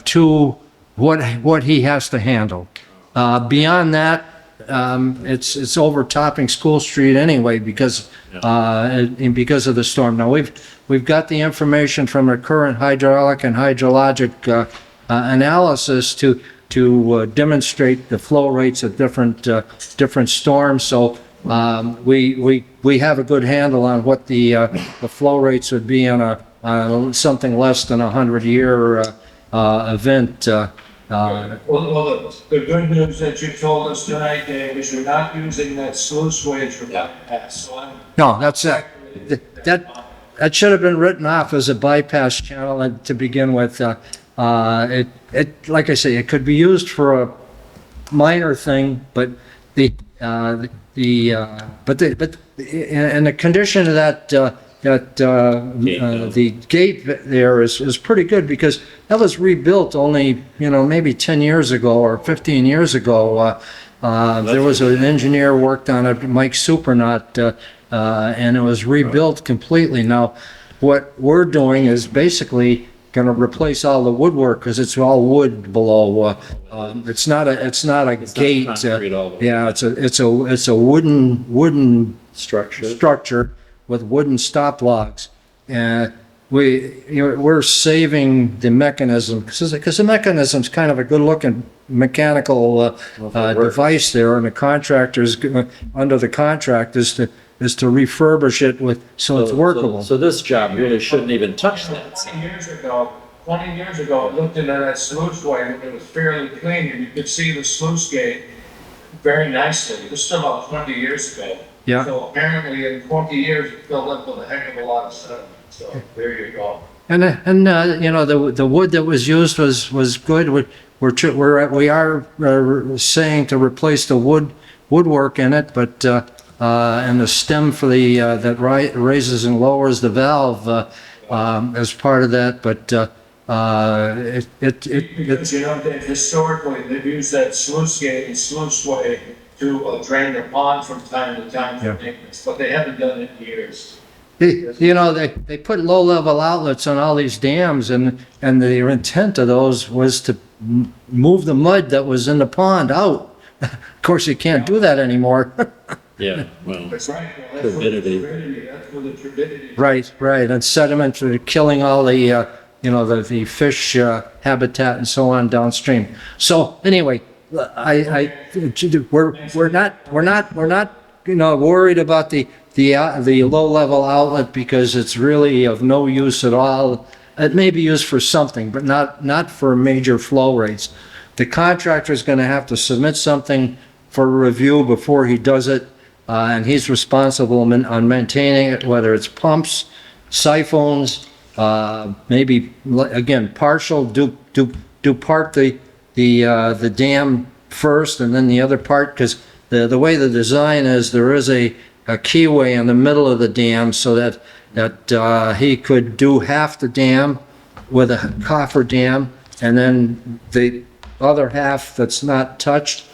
to what he has to handle. Beyond that, it's overtopping School Street anyway because of the storm. Now we've got the information from the current hydraulic and hydrologic analysis to demonstrate the flow rates of different storms. So we have a good handle on what the flow rates would be on something less than 100-year event. Well, the good news that you told us tonight, Dave, is you're not using that sluice wage for bypass. So No, that's it. That should have been written off as a bypass channel to begin with. Like I say, it could be used for a minor thing, but the condition of that the gate there is pretty good because that was rebuilt only, maybe 10 years ago or 15 years ago. There was an engineer worked on it, Mike Supernaut, and it was rebuilt completely. Now, what we're doing is basically going to replace all the woodwork because it's all wood below. It's not a gate. Yeah, it's a wooden structure with wooden stop logs, and we're saving the mechanism because the mechanism's kind of a good-looking mechanical device there, and the contractors under the contract is is to refurbish it with, so it's workable. So this job really shouldn't even touch that. 20 years ago, I looked into that sluice way and it was fairly clean and you could see the sluice gate very nicely. This is about 20 years ago. Yeah. So apparently in 20 years, it filled up with a heck of a lot of sediment. So there you go. And you know, the wood that was used was good. We are saying to replace the woodwork in it, but and the stem for the that raises and lowers the valve as part of that. But Because, you know, historically, they've used that sluice gate and sluice way to drain the pond from time to time for maintenance, but they haven't done it in years. You know, they put low-level outlets on all these dams, and the intent of those was to move the mud that was in the pond out. Of course, you can't do that anymore. Yeah, well, That's right. Well, that's where the turbidity, that's where the turbidity. Right, and sediment killing all the, you know, the fish habitat and so on downstream. So anyway, we're not, you know, worried about the low-level outlet because it's really of no use at all. It may be used for something, but not for major flow rates. The contractor is going to have to submit something for review before he does it, and he's responsible on maintaining it, whether it's pumps, siphons, maybe again partial. Do part the dam first, and then the other part, because the way the design is, there is a keyway in the middle of the dam so that he could do half the dam with a cofferdam, and then the other half that's not touched,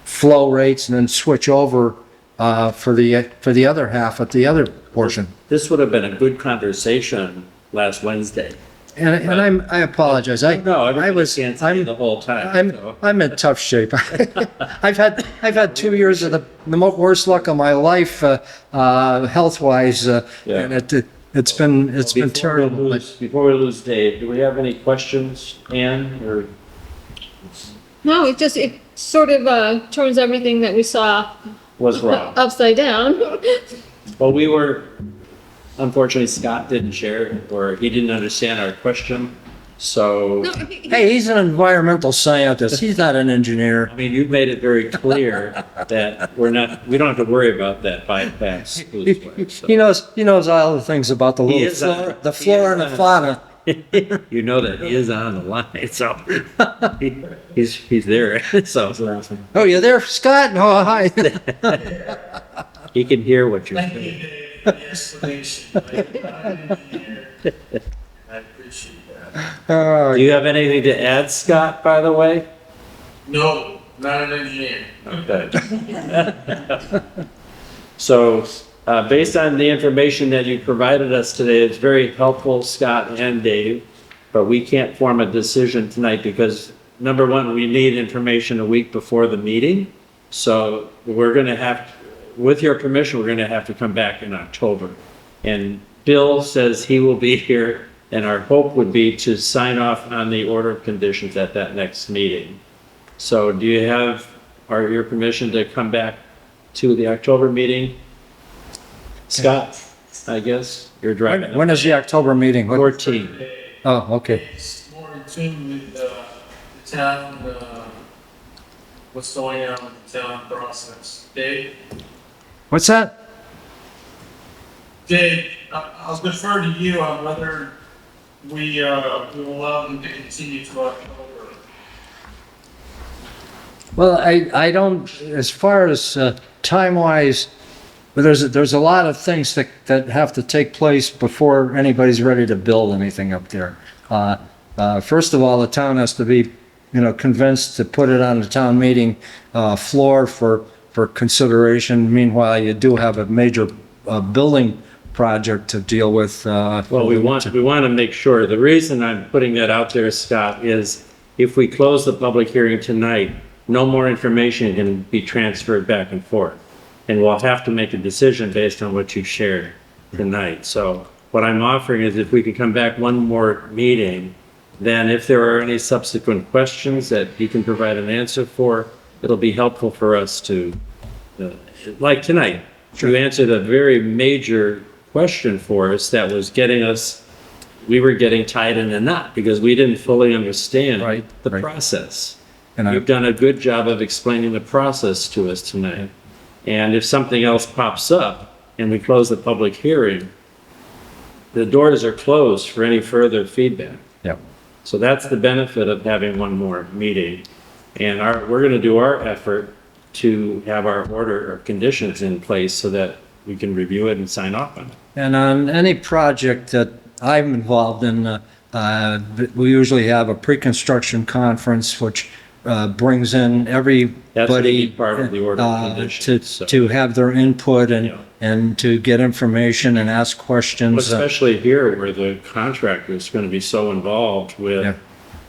flow rates, and then switch over for the other half at the other portion. this would have been a good conversation last Wednesday. And I apologize. No, everybody can't see the whole time. so. I'm in tough shape. I've had 2 years of the worst luck of my life, health-wise, and it's been terrible. Before we lose Dave, do we have any questions, Ann, or? No, it sort of turns everything that we saw Was wrong. upside down. Well, unfortunately, Scott didn't share, or he didn't understand our question, so, No, Hey, he's an environmental scientist. He's not an engineer. I mean, you've made it very clear that we don't have to worry about that bypass. He knows all the things about the He little is on- flora, the he flora is and the on- fauna. You know that he is on the line, so he's there, so Oh, you there, Scott? Oh, hi. he can hear what you're Thank you, saying. Dave, for the explanation. I appreciate that. Do you have anything to add, Scott, by the way? No, not an engineer. Okay. So, based on the information that you provided us today, it's very helpful, Scott and Dave, but we can't form a decision tonight because, number one, we need information a week before the meeting. So we're going to have, with your permission, we're going to have to come back in October. And Bill says he will be here, and our hope would be to sign off on the order of conditions at that next meeting. So do you have your permission to come back to the October meeting? Scott, I guess, you're driving. When is the October meeting? 14. Oh, okay. It's more in tune with the town, what's going on with the town process. Dave? What's that? Dave, I'll defer to you on whether we will allow them to continue to October. Well, I don't, as far as time-wise, but there's a lot of things that have to take place before anybody's ready to build anything up there. First of all, the town has to be, convinced to put it on the town meeting floor for consideration. Meanwhile, you do have a major building project to deal with. Well, we want to make sure, the reason I'm putting that out there, Scott, is if we close the public hearing tonight, no more information can be transferred back and forth. And we'll have to make a decision based on what you shared tonight. So what I'm offering is if we could come back one more meeting, then if there are any subsequent questions that he can provide an answer for, it'll be helpful for us to, like tonight, you answered a very major question for us that was getting us, we were getting tied in a knot because we didn't fully understand Right, the right. process. And I- You've done a good job of explaining the process to us tonight. And if something else pops up and we close the public hearing, the doors are closed for any further feedback. Yeah. So that's the benefit of having one more meeting. And we're gonna do our effort to have our order of conditions in place so that we can review it and sign off on it. And on any project that I'm involved in, we usually have a pre-construction conference, which brings in That's gonna be everybody part of the order of conditions. so. to have their input Yeah. and to get information and ask questions. Especially here where the contractor is gonna be so involved Yeah. with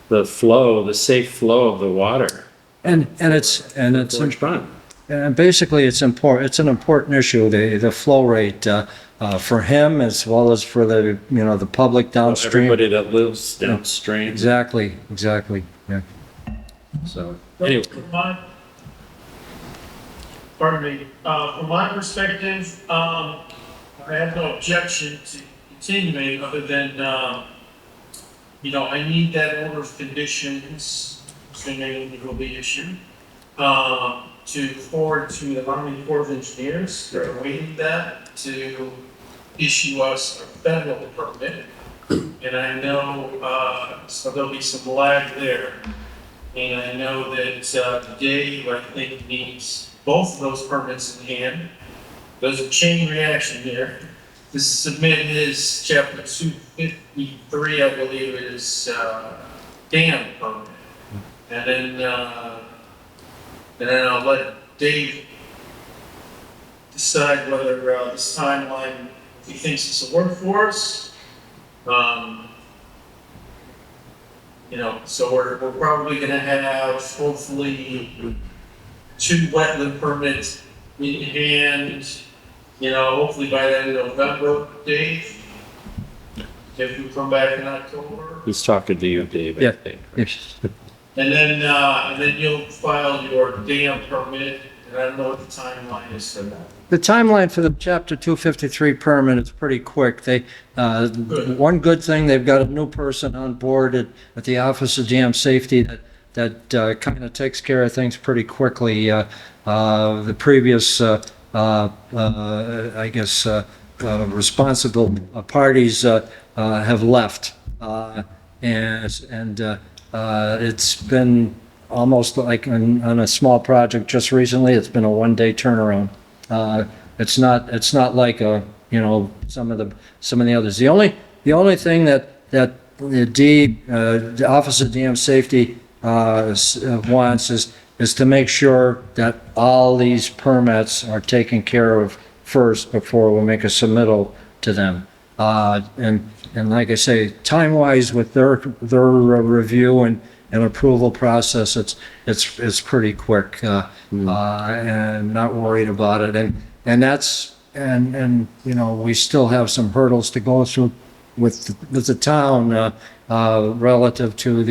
the flow, the safe flow of the water. And it's It's fun. And basically, it's important, it's an important issue, the flow rate, for him as well as for the, the public downstream. Everybody that lives downstream. Exactly, yeah. So, anyway, Pardon me, from my perspective, I have no objection to continuing other than, I need that order of conditions, assuming it will be issued, to forward to the Army Corps of Engineers. They're awaiting that to issue us a federal permit. And I know, so there'll be some lag there. And I know that Dave, I think, needs both of those permits in hand. There's a chain reaction here. To submit his chapter 253, I believe it is, dam permit. And then I'll let Dave decide whether this timeline, if he thinks this will work for us. So we're probably gonna have hopefully 2 wetland permits in hand, hopefully by the end of November, Dave. If we come back in October. he's talking to you, Dave, I Yeah. think. And then you'll file your dam permit, and I don't know what the timeline is for that. The timeline for the Chapter 253 permit is pretty quick. One good thing, they've got a new person on board at the Office of Dam Safety that kind of takes care of things pretty quickly. The previous, responsible parties have left. And it's been almost like on a small project just recently, it's been a one-day turnaround. It's not like some of the others. The only thing that the Office of Dam Safety wants is to make sure that all these permits are taken care of first before we make a submittal to them. And like I say, time-wise with their review and approval process, it's pretty quick, and not worried about it. And we still have some hurdles to go through with the town, relative to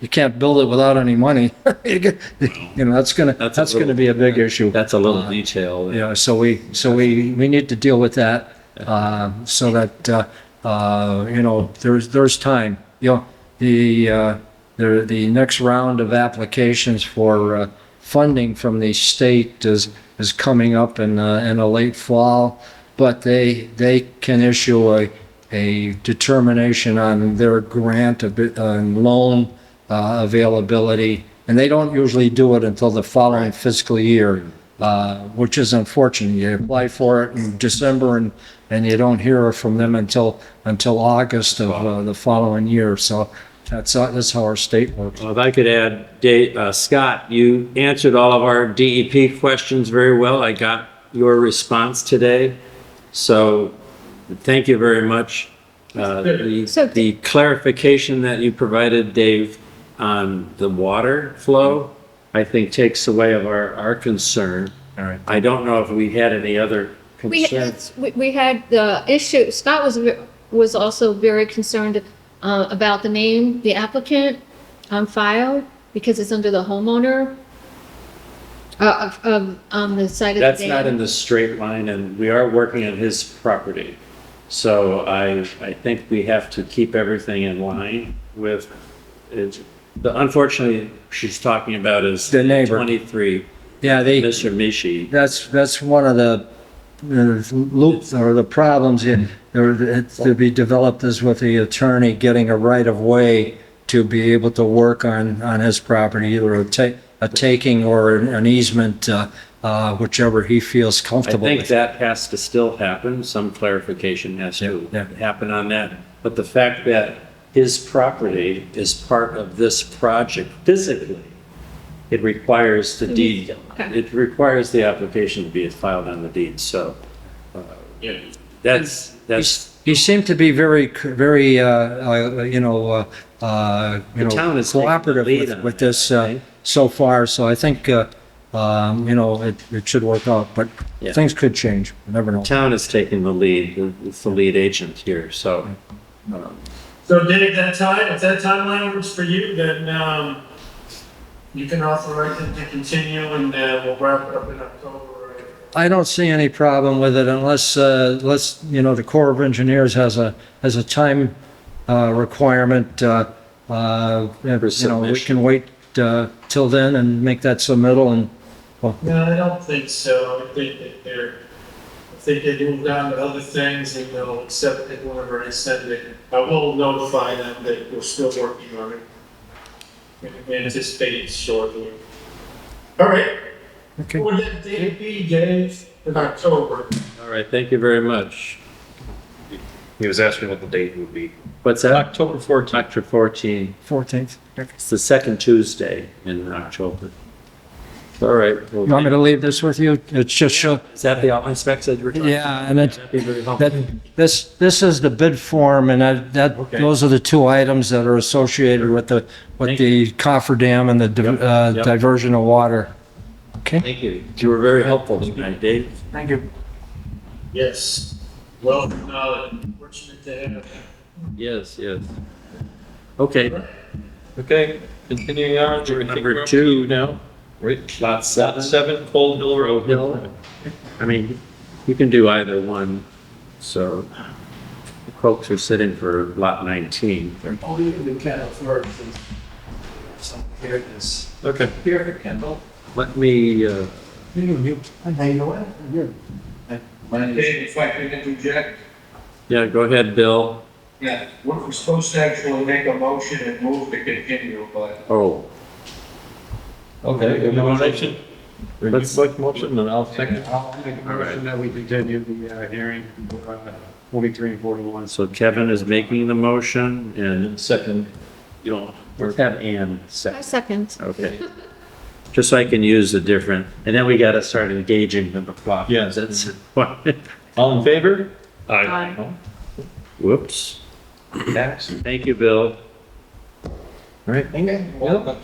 you can't build it without any money. That's gonna be a big issue. That's a little detail. Yeah, so we need to deal with that, so that, there's time. The next round of applications for funding from the state is coming up in a late fall, but they can issue a determination on their grant and loan availability, and they don't usually do it until the following fiscal year, which is unfortunate. You apply for it in December and you don't hear from them until August of the following year. So that's how our state works. Well, if I could add, Dave, Scott, you answered all of our DEP questions very well. I got your response today. So thank you very much. The clarification that you provided, Dave, on the water flow, I think takes away of our concern. All right. I don't know if we had any other concerns. We had the issue, Scott was also very concerned about the name, the applicant on file, because it's under the homeowner. On the side of the That's dam? not in the straight line, and we are working on his property. So I think we have to keep everything in line with it. Unfortunately, she's talking about is The neighbor. 23, Yeah, Mr. Mishi. that's one of the loops or the problems to be developed is with the attorney getting a right of way to be able to work on his property, either a taking or an easement, whichever he feels I comfortable think with. that has to still happen. Some clarification has to Yeah. happen on that. But the fact that his property is part of this project physically, it requires the deed, Okay. it requires the application to be filed on the deed. So Yeah. that's, He seemed to be very, town is taking the cooperative lead on with that, this I think. so far. So I think, it should work out, but Yeah. things could change. You never know. town is taking the lead. It's the lead agent here, so. So Dave, if that timeline works for you, then, you can authorize it to continue and, we'll wrap it up in October, right? I don't see any problem with it unless, the Corps of Engineers has a time requirement. We submission. can wait till then and make that submittal and, No, I don't think so. I think that if they did move on to other things, and they'll accept it whenever I send it. I will notify them that we're still working on it. We anticipate it shortly. All right. okay. What would that date be, Dave? In October. All right, thank you very much. He was asking what the date would be. What's that? October 14th. October 14. 14th. It's the second Tuesday in October. All right. well, You want me to leave this with you? It's just show. Is that the outline specs that you were talking? Yeah, and it, That'd be very helpful. this is the bid form, and Okay. those are the two items that are associated with the cofferdam and the Yep. diversion of water. Okay? Thank you. You were very helpful tonight, Dave. Thank you. Yes. Well, fortunate to have. Yes, yes. Okay, Okay, continuing on. we're number 2 now, Right, lot lot 7. 7, Cold Hill Road. Hill. I mean, you can do either one, so the folks are sitting for lot 19. Only the Kendall first. So here it is. Okay. Here, Kendall. Let me, How you doing? Here. My name is. Dave, if I can interject. yeah, go ahead, Bill. Yeah, we're supposed to actually make a motion and move to continue, but Oh, Okay, we have a motion. Let's- Let's make a motion and I'll second. I'll make a motion that we continue the hearing, 43 and 41. so Kevin is making the motion and And second, you don't, let's have Ann I second. second. Okay. Just so I can use a different, and then we gotta start engaging in the plot. Yes. That's, all in favor? Aye. whoops. Thank you, Bill. All right, Yep.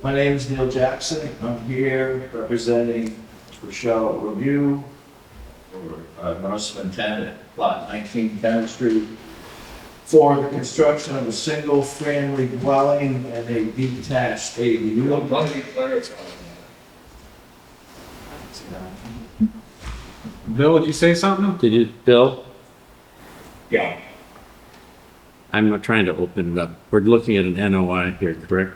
My name is Neil Jackson. I'm here representing Rochelle Review for North Superintendent, lot 19 Cannon Street, for the construction of a single-family dwelling and a detached ADU. let me clarify. Bill, did you say something? did you, Bill? Yeah. I'm not trying to open it up. We're looking at an NOI here, correct?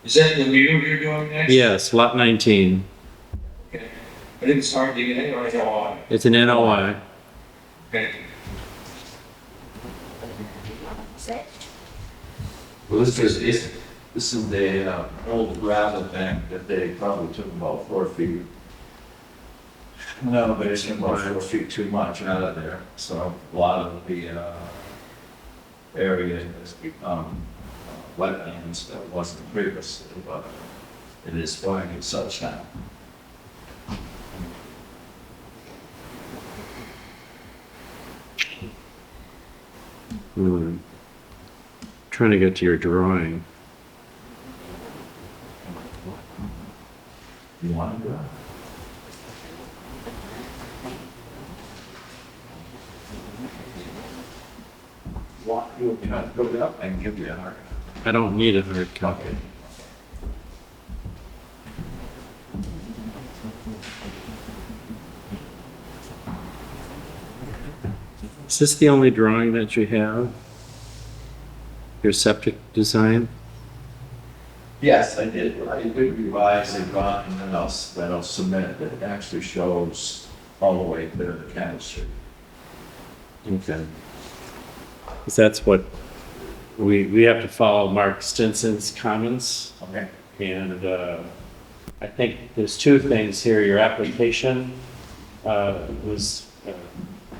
Is that the view you're doing next? Yes, lot 19. Okay. I think it's hard to get in or on. It's an NOI. Okay. Well, this is the old gravel bank that they probably took about 4 feet. No, but it's about 4 feet too much out of there, so a lot of the area has become wetlands that wasn't previously, but it is finding such now. Trying to get to your drawing. You want to go? Want you can go up and give you a hard. I don't need a hard copy. Okay. Is this the only drawing that you have? Your septic design? Yes, I did revise it, and then I'll submit it. It actually shows all the way to the chemistry. Okay. 'Cause that's what, we have to follow Mark Stinson's comments. Okay. And I think there's two things here. Your application was,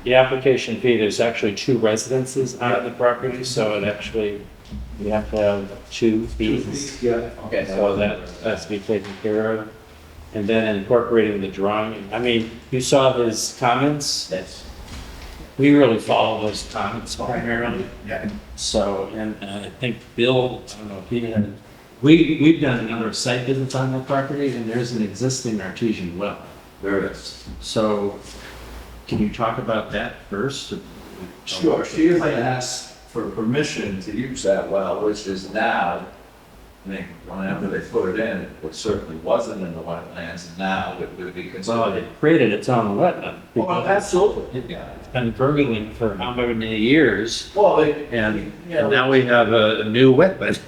the application fee, there's actually 2 residences on the property, so it actually, you have to have 2 fees. Yeah. Okay. So that has to be taken care of. And then incorporating the drawing. I mean, you saw his comments. Yes. We really follow those comments primarily. Yeah. So, and I think Bill, I don't know if he had, we've done a number of site visits on that property, and there's an existing artesian well. There is. So, can you talk about that first? Sure, she had asked for permission to use that well, which is now, I think, whenever they put it in, it certainly wasn't in the wetlands, and now it would be Well, considered. it created its own wetland. Well, absolutely. It's been gurgling for how many years, Well, and now we have a new wetland.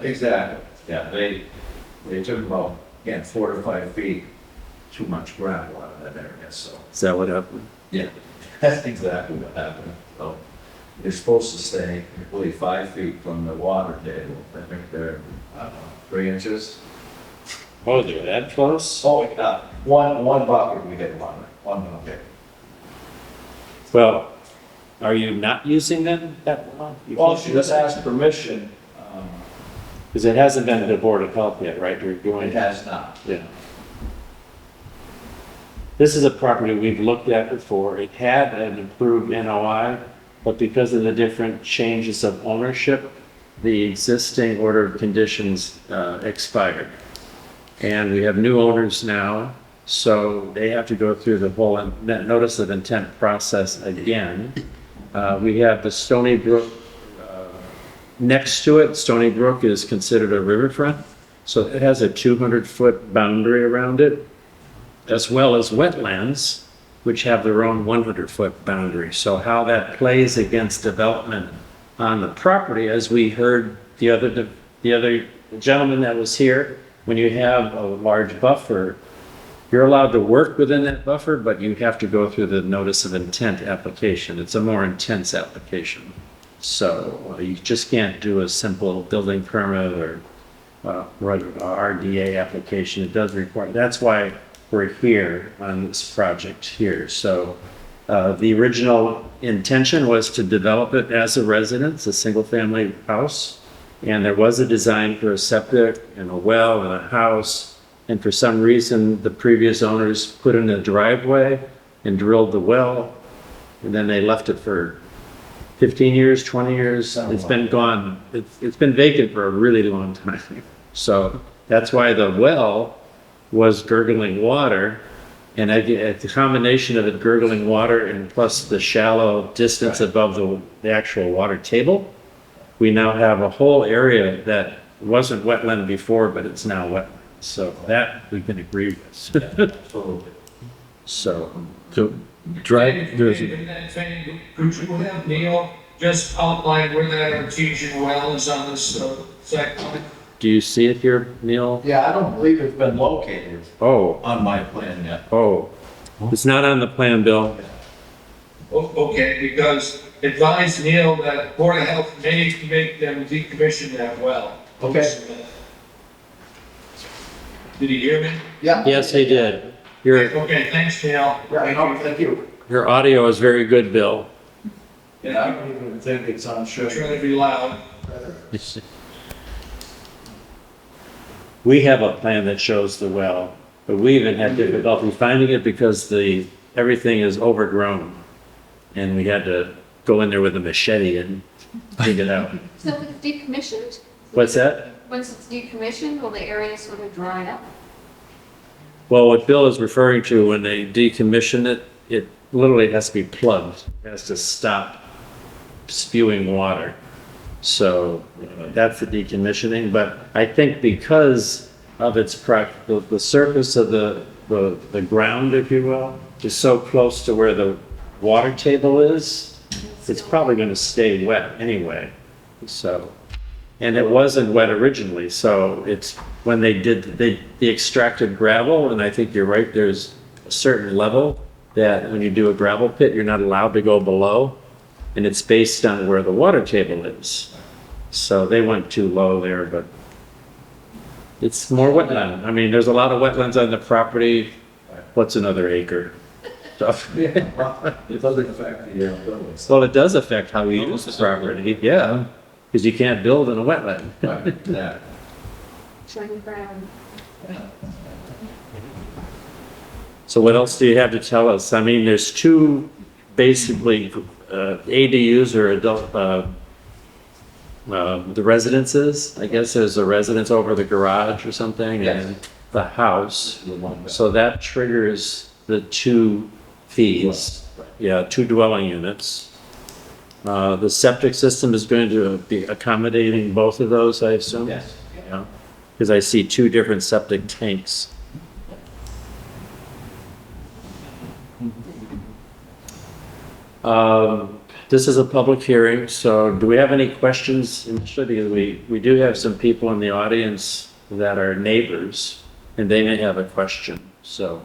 exactly, yeah, they took about, again, 4 to 5 feet, too much gravel out of that area, so. Is that what happened? Yeah, that's exactly what happened. So they're supposed to stay, I believe, 5 feet from the water table. I think they're, I don't know, 3 inches. Oh, they're that close? Oh, yeah, one bucket we get one bucket. Well, are you not using them that well? Well, she just asked permission. Because it hasn't been to the Board of Health yet, right? You're doing. It has not. Yeah. This is a property we've looked at before. It had an improved NOI, but because of the different changes of ownership, the existing order of conditions expired. And we have new owners now, so they have to go through the whole notice of intent process again. We have the Stony Brook next to it. Stony Brook is considered a riverfront, so it has a 200-foot boundary around it, as well as wetlands, which have their own 100-foot boundary. So how that plays against development on the property, as we heard the other gentleman that was here, when you have a large buffer, you're allowed to work within that buffer, but you have to go through the notice of intent application. It's a more intense application. So you just can't do a simple building permit or RDA application. It does require, that's why we're here on this project here. So the original intention was to develop it as a residence, a single-family house. And there was a design for a septic and a well and a house. And for some reason, the previous owners put in a driveway and drilled the well. And then they left it for 15 years, 20 years. It's been gone. It's been vacant for a really long time. So that's why the well was gurgling water. And the combination of it gurgling water and plus the shallow distance above the actual water table, we now have a whole area that wasn't wetland before, but it's now wetland. So that we can agree with. Absolutely. So, Drive, there's a, In that vein, could you have Neil just outline where that artesian well is on this site plan? do you see it here, Neil? Yeah, I don't believe it's been located Oh, on my plan yet. oh. It's not on the plan, Bill. Okay, because advise Neil that Board of Health may make them decommission that well. Okay. Did he hear me? Yeah. Yes, he did. Your, Okay, thanks, Neil. Yeah, no, thank you. your audio is very good, Bill. Yeah, I don't even think it's on show. Trying to be loud. We have a plan that shows the well, but we even had difficulty finding it because everything is overgrown. And we had to go in there with a machete and dig it out. So if it's decommissioned? What's that? Once it's decommissioned, will the area sort of dry up? Well, what Bill is referring to, when they decommission it, it literally has to be plugged. It has to stop spewing water. So that's the decommissioning. But I think because of its the surface of the ground, if you will, is so close to where the water table is, it's probably gonna stay wet anyway, so. And it wasn't wet originally, so it's, when they extracted gravel, and I think you're right, there's a certain level that when you do a gravel pit, you're not allowed to go below, and it's based on where the water table is. So they went too low there, but it's more wetland. I mean, there's a lot of wetlands on the property. What's another acre? It doesn't affect the buildings. Well, it does affect how we use the property, yeah, because you can't build in a wetland. Right, yeah. Shiny brown. So what else do you have to tell us? I mean, there's two basically ADUs or adult, the residences. I guess there's a residence over the garage or something, Yes. and the house. So that triggers the two fees. Yeah, two dwelling units. The septic system is going to be accommodating both of those, I assume? Yes. Yeah, because I see two different septic tanks. This is a public hearing, so do we have any questions initially? Because we do have some people in the audience that are neighbors, and they may have a question, so.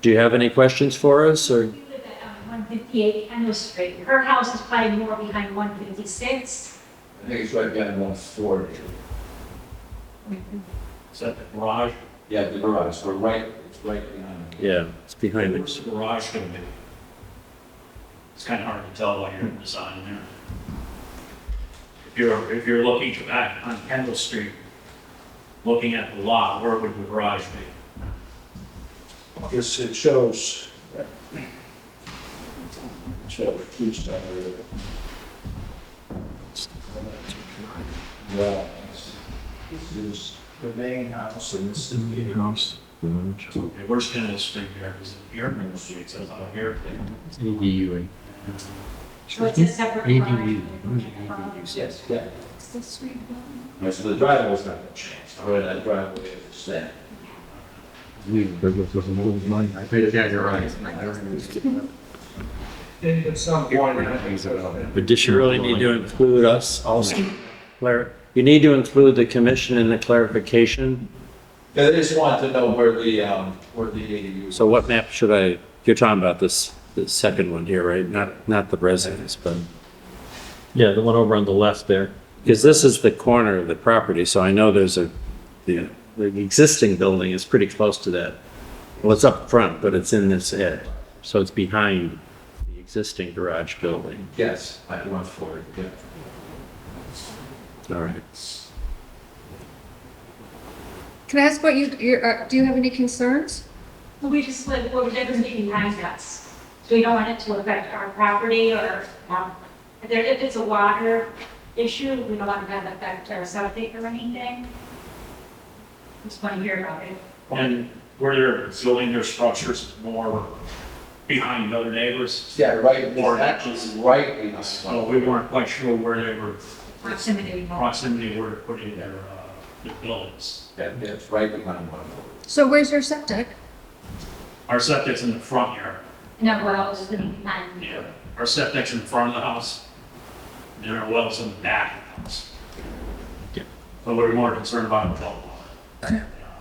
Do you have any questions for us, or? We live at 158 Kendall Street. Her house is probably more behind 156. I think it's right behind 140. Is that the garage? Yeah, the garage, we're right, it's right behind. Yeah, it's behind Where's it. the garage gonna be? It's kind of hard to tell by your design there. If you're looking back on Kendall Street, looking at the lot, where would the garage be? Yes, it shows. Shows two story. Well, this is the main house and this is the house. Okay, where's Kendall Street here? Is it here? Kendall Street says out here. So it's a separate garage. Yes, yeah. Yes, so the driveway was not gonna change, where that driveway is there. At some point, But does you really need to include us also? You need to include the commission in the clarification. Yeah, they just wanted to know where the ADU. So what map should I, you're talking about this, the second one here, right? Not the residence, but, Yeah, the one over on the left there. because this is the corner of the property, so I know there's the existing building is pretty close to that. Well, it's up front, but it's in this edge, so it's behind the existing garage building. Yes, I went for it, yeah. All right. Can I ask what do you have any concerns? We just live, we're living behind us. So we don't want it to affect our property or, if it's a water issue, we don't want to have it affect our septic or anything. Just want to hear about it. And where they're building their structures more behind other neighbors. Yeah, right, Or actually right behind. So we weren't quite sure where they were, Proximity. proximity where to put in their buildings. Yeah, it's right behind one. So where's your septic? Our septic's in the front yard. No wells behind. Yeah. Our septic's in the front of the house. And our well's in the back of the house. Yeah. But we're more concerned about the well.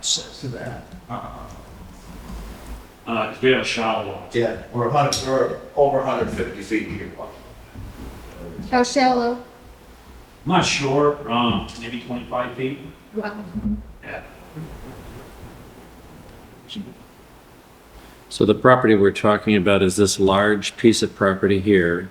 Says to that. 'Cause we have a shallow well. Yeah, we're over 150 feet here. How shallow? I'm not sure, maybe 25 feet. Wow. Yeah. So the property we're talking about is this large piece of property here.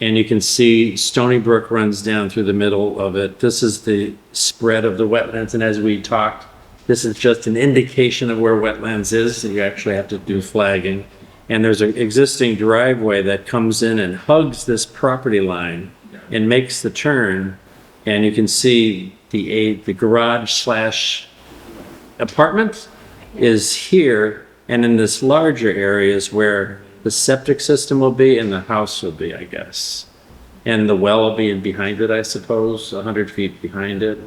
And you can see Stony Brook runs down through the middle of it. This is the spread of the wetlands, and as we talked, this is just an indication of where wetlands is, so you actually have to do flagging. And there's an existing driveway that comes in and hugs this property line and makes the turn, and you can see the garage slash apartment is here, and in this larger area is where the septic system will be and the house will be, I guess. And the well will be in behind it, I suppose, 100 feet behind it.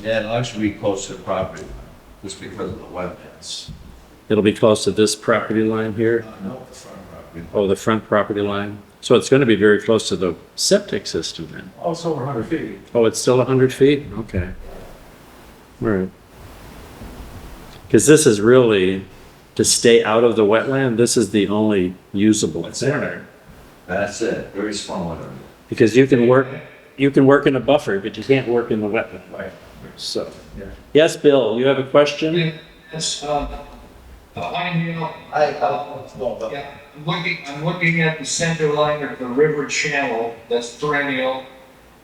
Yeah, it'll actually be close to the property, just because of the wetlands. It'll be close to this property line here? No, the front property. Oh, the front property line. So it's gonna be very close to the septic system then? Also 100 feet. Oh, it's still 100 feet? Okay. All right. Because this is really, to stay out of the wetland, this is the only usable What's in corner. there? That's it, very small area. Because you can work in a buffer, but you can't work in the wetland. Right. So, yes, Bill, you have a question? Yes, hi Neil. Well, Yeah, I'm looking at the center line of the river channel, that's perennial.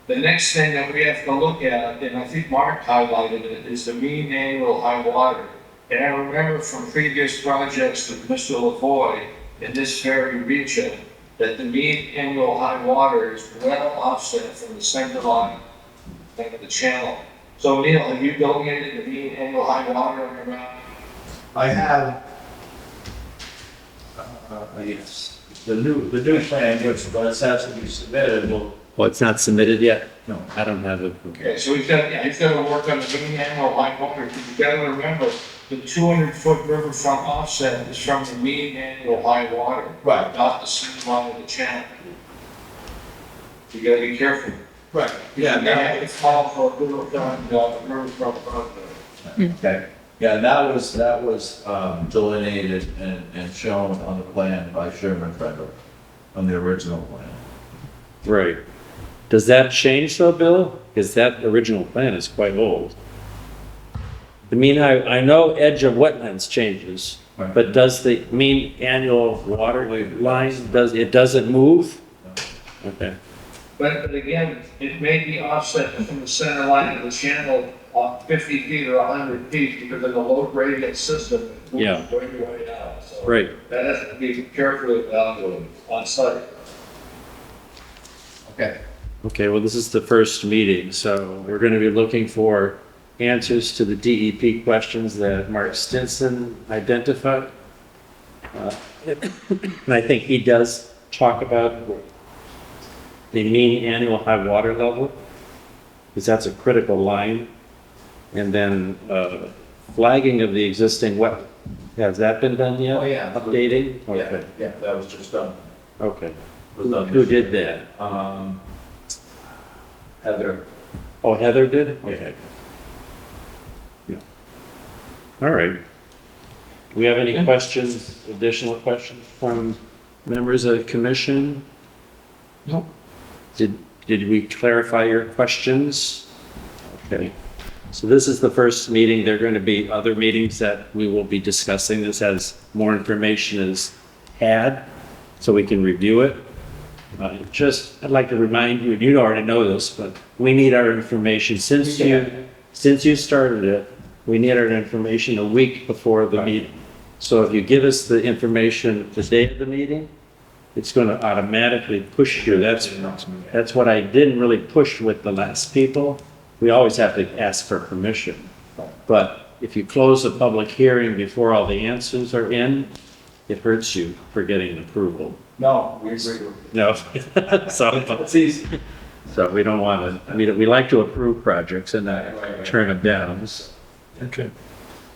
The next thing that we have to look at, and I think Mark highlighted it, is the mean annual high water. And I remember from previous projects with Mr. Lavoy in this very region, that the mean annual high water is well offset from the center line of the channel. So Neil, have you delineated the mean annual high water on your map? I have, yes, the new plan, which does have to be submitted, will, Well, it's not submitted yet? no, I don't have it. Okay, so he's got to work on the mean annual high water, because you've got to remember, the 200-foot riverfront offset is from the mean annual high water. Right. Not the center line of the channel. You gotta be careful. right, yeah, You have to call for a riverfront project. okay. Yeah, that was delineated and shown on the plan by Sherman Frederick, on the original plan. Right. Does that change though, Bill? Because that original plan is quite old. The mean, I know edge of wetlands changes, Right. but does the mean annual water line, doesn't move? Okay. But again, it may be offset from the center line of the channel on 50 feet or 100 feet because of the low gradient system. It moves Yeah. way out. So Right. that has to be carefully evaluated on site. Okay. Okay, well, this is the first meeting, so we're going to be looking for answers to the DEP questions that Mark Stinson identified. And I think he does talk about the mean annual high water level, because that's a critical line. And then flagging of the existing wetland. Has that been done yet? Oh, yeah. Updating? Yeah, Okay. yeah, that was just done. Okay. Was done Who this did year. that? Heather. Oh, Heather did? Okay. Yeah. All right. Do we have any questions, additional questions from members of the commission? No. Did we clarify your questions? Okay. So this is the first meeting. There are going to be other meetings that we will be discussing this as more information is had, so we can review it. I'd like to remind you, and you already know this, but we need our information since you started it. We need our information a week before the meeting. So if you give us the information the day of the meeting, it's going to automatically push you. That's what I didn't really push with the last people. We always have to ask for permission. But if you close the public hearing before all the answers are in, it hurts you for getting approval. No, we agree with No. So, It's easy. so we don't want to, we like to approve projects and not turn them down. Okay.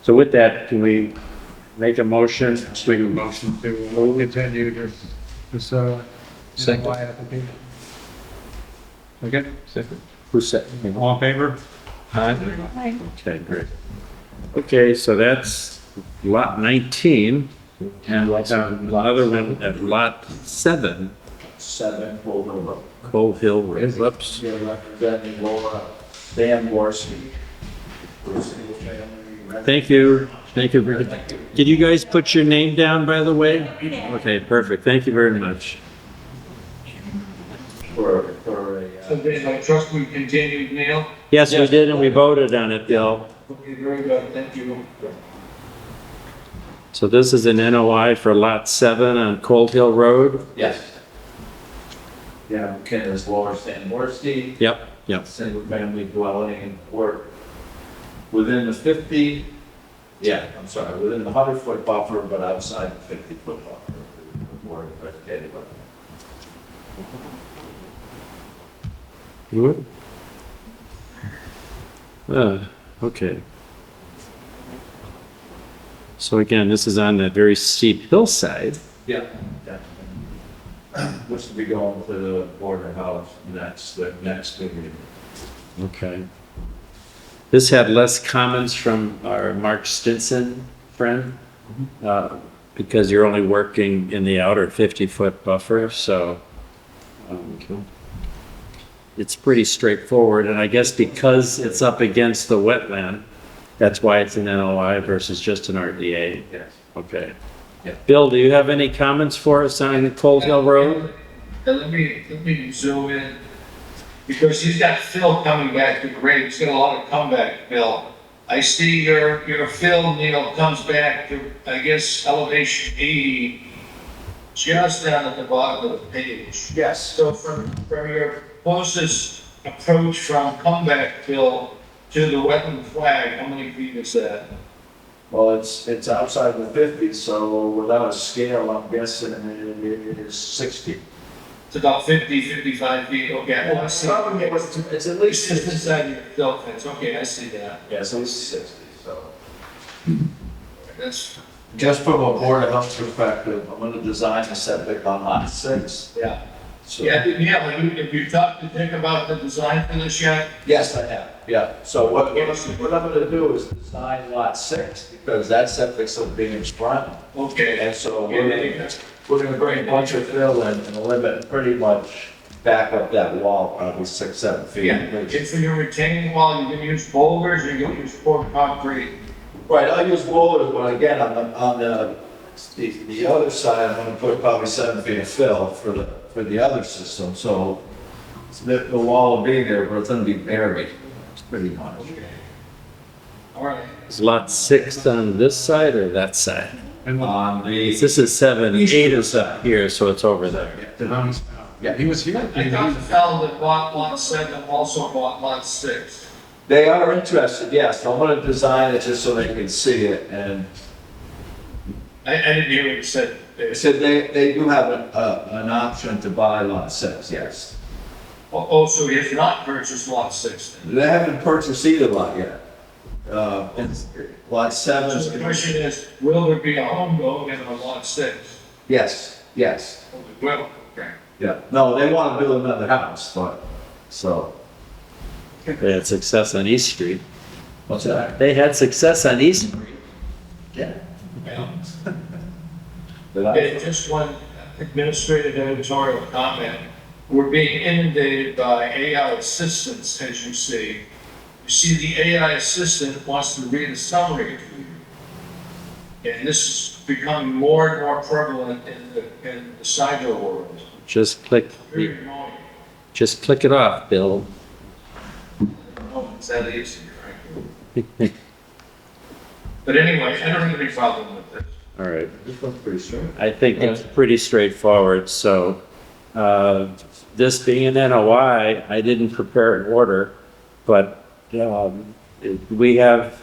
So with that, can we make a motion to Motion to continue this, Second. NOI application. Okay, second. who said? All in favor? Aye. Okay, great. Okay, so that's lot 19, and the other one at lot 7, 7 Cold Hill Road. Cove Hill Road. Whoops. Here representing Laura Dan Borski. For single family. Thank you. Thank you. Did you guys put your name down, by the way? Okay, perfect. Thank you very much. For a, So then I trust we continued, Neil? Yes, we did, and we voted on it, Bill. Okay, very good, thank you. So this is an NOI for lot 7 on Cold Hill Road? yes. Yeah, Ken is Laura Dan Borski. Yep. Single family dwelling and work within the 100-foot buffer, but outside the 50-foot buffer. More investigated, but You would? Okay. So again, this is on that very steep hillside. Yeah. Which will be going to the border house next, the next meeting. Okay. This had less comments from our Mark Stinson friend, because you're only working in the outer 50-foot buffer, so it's pretty straightforward. And I guess because it's up against the wetland, that's why it's an NOI versus just an RDA. Yes. Okay. Yeah. Bill, do you have any comments for us on Cold Hill Road? Let me zoom in, because he's got fill coming back to grade, he's got a lot of comeback fill. I see your fill, Neil, comes back to, I guess, elevation 80, just down at the bottom of the page. Yes. So from your closest approach from comeback fill to the wetland flag, how many feet is that? Well, it's outside the 50, so without a scale, I'm guessing it is 60. It's about 50, 55 feet, okay. Well, I see. It's at least It's just 60. inside your fill fence, okay, I see that. Yeah, so it's 60, so. That's, Just from a board of health perspective, I'm gonna design a septic on lot 6. yeah. So, Yeah, have you talked to Dick about the design for this yet? yes, I have, yeah. So what I'm gonna do is design lot 6, because that septic's will be in front. Okay. And so Okay. we're gonna bring a bunch of fill in and limit pretty much back up that wall, probably 6, 7 feet. Yeah, if for your retaining wall, you're gonna use boulders, or you're gonna use poured concrete? Right, I'll use boulders, but again, on the other side, I'm gonna put probably 7 feet of fill for the other system, so the wall will be there, but it's gonna be buried, pretty much. All right. Is lot 6 on this side or that side? On the, This is 7, 8 is up here, so it's over there. Yeah, he was here. I thought the fellow that bought lot 7 also bought lot 6. they are interested, yes, I'm gonna design it just so they can see it, and I didn't hear what you said. they said they do have an option to buy lot 6, yes. So he has not purchased lot 6 then? They haven't purchased either lot yet. It's lot 7. So the question is, will there be a home going in on lot 6? Yes, yes, Well, okay. yeah. No, they want to build another house, but, so, They had success on East Street. what's that? They had success on East Street. Yeah. Okay, just one administrative editorial comment. We're being inundated by AI assistants, as you see. You see, the AI assistant wants to read a summary to you. And this is becoming more and more prevalent in the cyber world. Just click, Very annoying. just click it off, Bill. Oh, it's that easy, right? But anyway, I don't have any problem with this. All right. This one's pretty straight. I think it's pretty straightforward, so, this being an NOI, I didn't prepare an order, but, we have,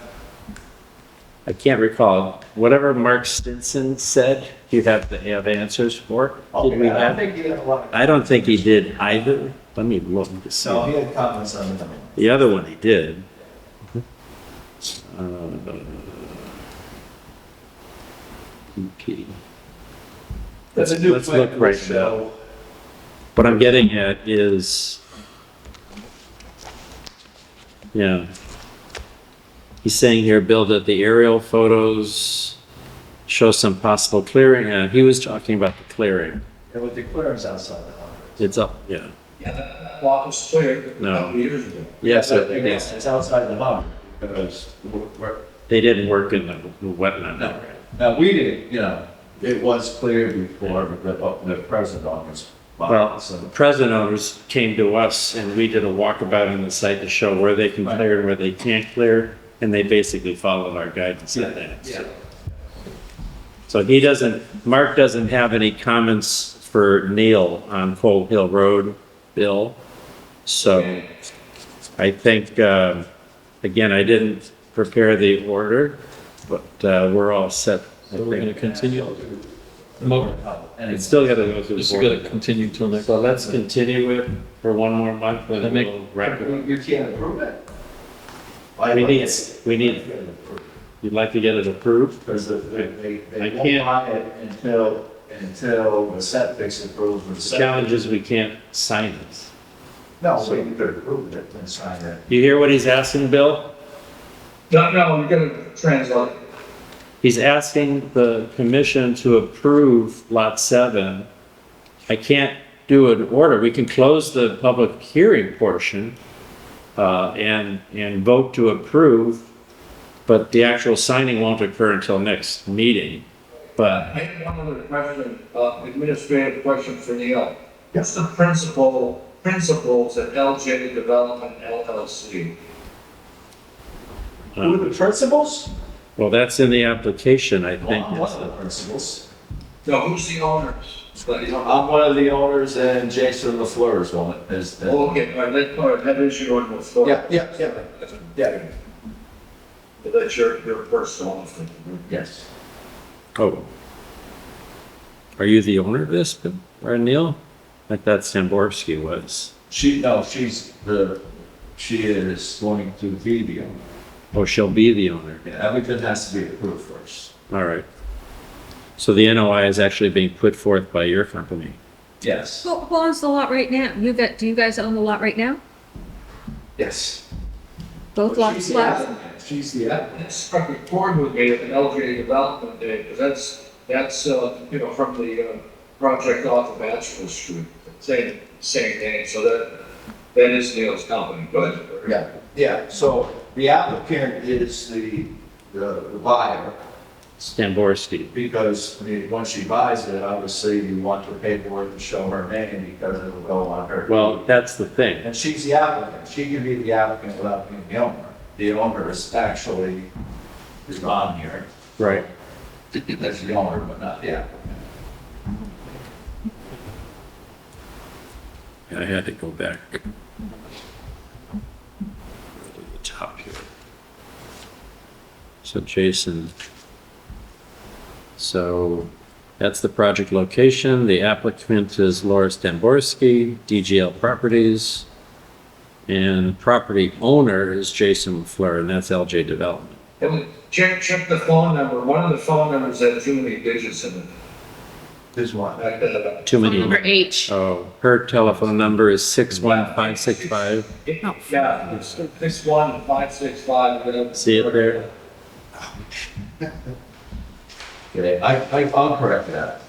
I can't recall, whatever Mark Stinson said, you have to have answers for. Did we I don't have? think he had a lot of. I don't think he did either. Let me look to see. No, he had comments on them. The other one he did. EP. That's a new Let's plan, look right so- What I'm getting at is, yeah. He's saying here, Bill, that the aerial photos show some possible clearing. He was talking about the clearing. And with the clearance outside the house. It's up, yeah. Yeah, that lot was cleared a No. couple years ago. Yes, It's outside the harbor, because they didn't work in the wetland. no. Now, we didn't, it was cleared before the president office. Well, So, the present owners came to us and we did a walkabout on the site to show where they can clear and where they can't clear. And they basically followed our guidance on that. yeah. So Mark doesn't have any comments for Neil on Cold Hill Road, Bill. So I think, again, I didn't prepare the order, but we're all set. So we're gonna continue. And it's still gotta go through This the is gonna board. continue till next. So let's continue it for one more month and we'll wrap it up. You can't approve it? We need, You'd like to get it approved? Because they I won't can't- buy it until the septic's approved. for The septic. challenge is we can't sign it. No, we could approve it and sign it. You hear what he's asking, Bill? No, you're gonna translate. He's asking the commission to approve lot 7. I can't do an order. We can close the public hearing portion and vote to approve, but the actual signing won't occur until next meeting. But I have one other question, administrative question for Neil. What's the principles at LJ Development LLC? Who are the principals? well, that's in the application, I think. I'm one of the principals. No, who's the owners? I'm one of the owners and Jason LaFleur is one. Okay, all right, that is your own floor. Yeah. But that's your personal thing. Yes. Oh. Are you the owner of this, or Neil? I thought Stamborski was. She is going to be the owner. Oh, she'll be the owner. Yeah, everything has to be approved first. All right. So the NOI is actually being put forth by your company. Yes. Who owns the lot right now? Do you guys own the lot right now? Yes. Both But lots left? She's the applicant. That struck a chord with me at the LJ Development Day, because that's from the project off of Bachelor Street, same name, so that is Neil's company, good. Yeah, so the applicant is the buyer, Stamborski. because, I mean, once she buys it, obviously you want the paperwork to show her name because it'll go on her. Well, that's the thing. And she's the applicant. She can be the applicant without being the owner. The owner is actually on here. Right. That's the owner, but not the applicant. I had to go back to the top here. So Jason. So that's the project location. The applicant is Laura Stamborski, DGL Properties. And property owner is Jason Fleur, and that's LJ Development. And check the phone number, one of the phone numbers had too many digits in it. This one. Too many. Number H. Oh, her telephone number is 61565. Yeah, it's 61565, whatever. See it there? Okay, I'll correct that.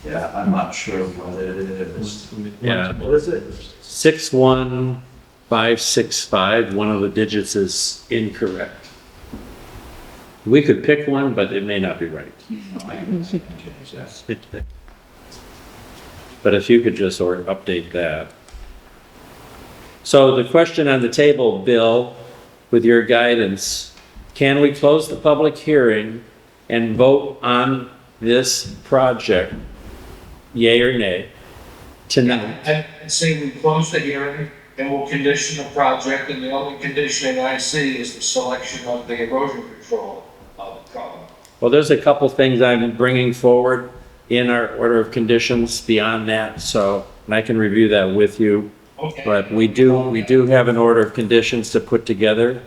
Yeah, I'm not sure what it is. Yeah. What is it? 61565, one of the digits is incorrect. We could pick one, but it may not be right. But if you could just update that. So the question on the table, Bill, with your guidance, can we close the public hearing and vote on this project, yay or nay, tonight? And say we close the hearing and we'll condition the project, and the only conditioning I see is the selection of the erosion control problem. Well, there's a couple things I'm bringing forward in our order of conditions beyond that, so and I can review that with you. Okay. But we do have an order of conditions to put together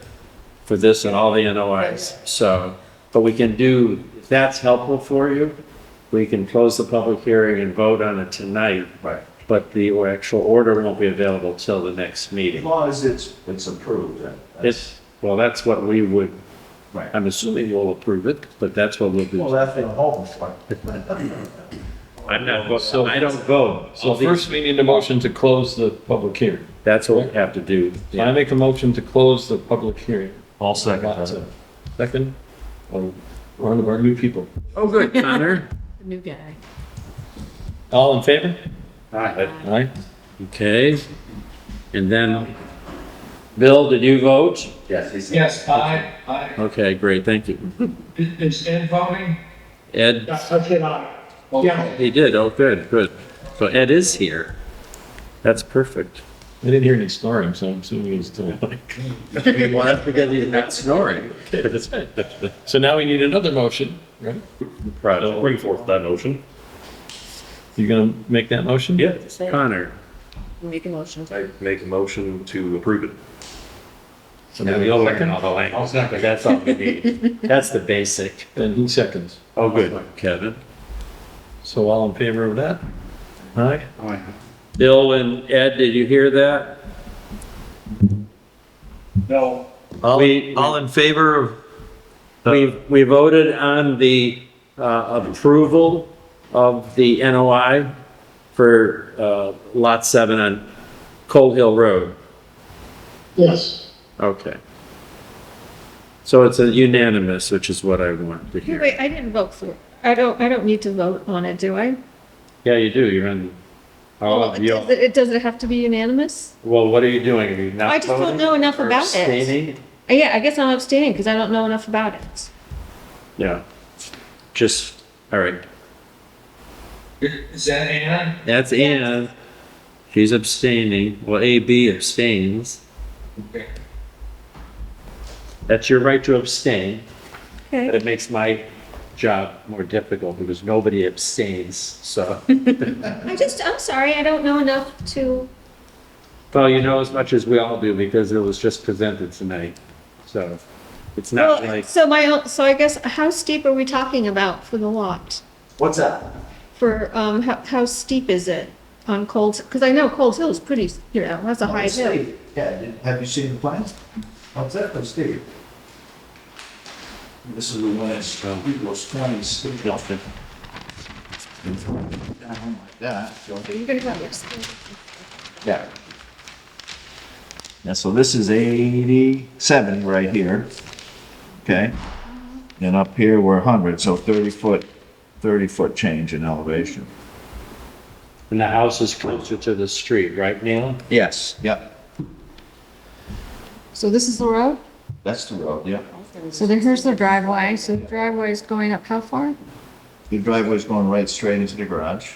for this and all the NOIs. So, but we can do, if that's helpful for you, we can close the public hearing and vote on it tonight. Right. But the actual order won't be available till the next As meeting. long as it's approved, then. Well, that's what we would, Right. I'm assuming we'll approve it, but that's what we'll do. Well, that's what I'm hoping for. I'm not, I don't vote. So first, we need a motion to close the public hearing. That's what we have to do. I make a motion to close the public hearing. I'll second Lot that. 7. Second, one of our new people. Oh, good, Connor. The new guy. All in favor? Aye. Aye. Okay, and then, Bill, did you vote? Yes. Yes, I, Okay, great, thank you. is Ed voting? Ed, That's it on. Okay. he did, oh, good, good. So Ed is here. That's perfect. I didn't hear any snoring, so I'm assuming he's still like. Well, that's because he's not snoring. So now we need another motion, right? I'll bring forth that motion. You gonna make that motion? Yeah, Connor, Make a motion. I make a motion to approve it. You'll learn all the language, but that's all we need. That's the basic. And he seconds. Oh, good, Kevin. So all in favor of that? Aye. Bill and Ed, did you hear that? No. All, We- all in favor of? We voted on the approval of the NOI for Lot 7 on Cold Hill Road. Yes. Okay. So it's a unanimous, which is what I want to hear. Wait, I didn't vote for it. I don't need to vote on it, do I? Yeah, you do, you're in, all of you. Does it have to be unanimous? Well, what are you doing? Are you not I just don't voting know enough or about it. abstaining? Yeah, I guess I'm abstaining because I don't know enough about it. Yeah. Just, all right. Is that Ann? That's Ann. She's abstaining. Well, AB abstains. Okay. That's your right to abstain, but Okay. it makes my job more difficult because nobody abstains, so. I'm sorry, I don't know enough to, Well, you know as much as we all do because it was just presented tonight, so it's not well, like, so I guess, how steep are we talking about for the lot? What's that? For, how steep is it on Cold, because I know Cold Hill is pretty, that's a high hill. Yeah, have you seen the plans? What's that, that's steep. This is the one that's, it was 20 steep. Down like that. You're gonna have this. Yeah. Yeah, so this is 70 right here, okay? And up here, we're 100, so 30 foot change in elevation. and the house is closer to the street, right, Neil? Yes, yep, So this is the road? that's the road, yep. So then here's the driveway, so the driveway is going up how far? Your driveway's going right straight into the garage.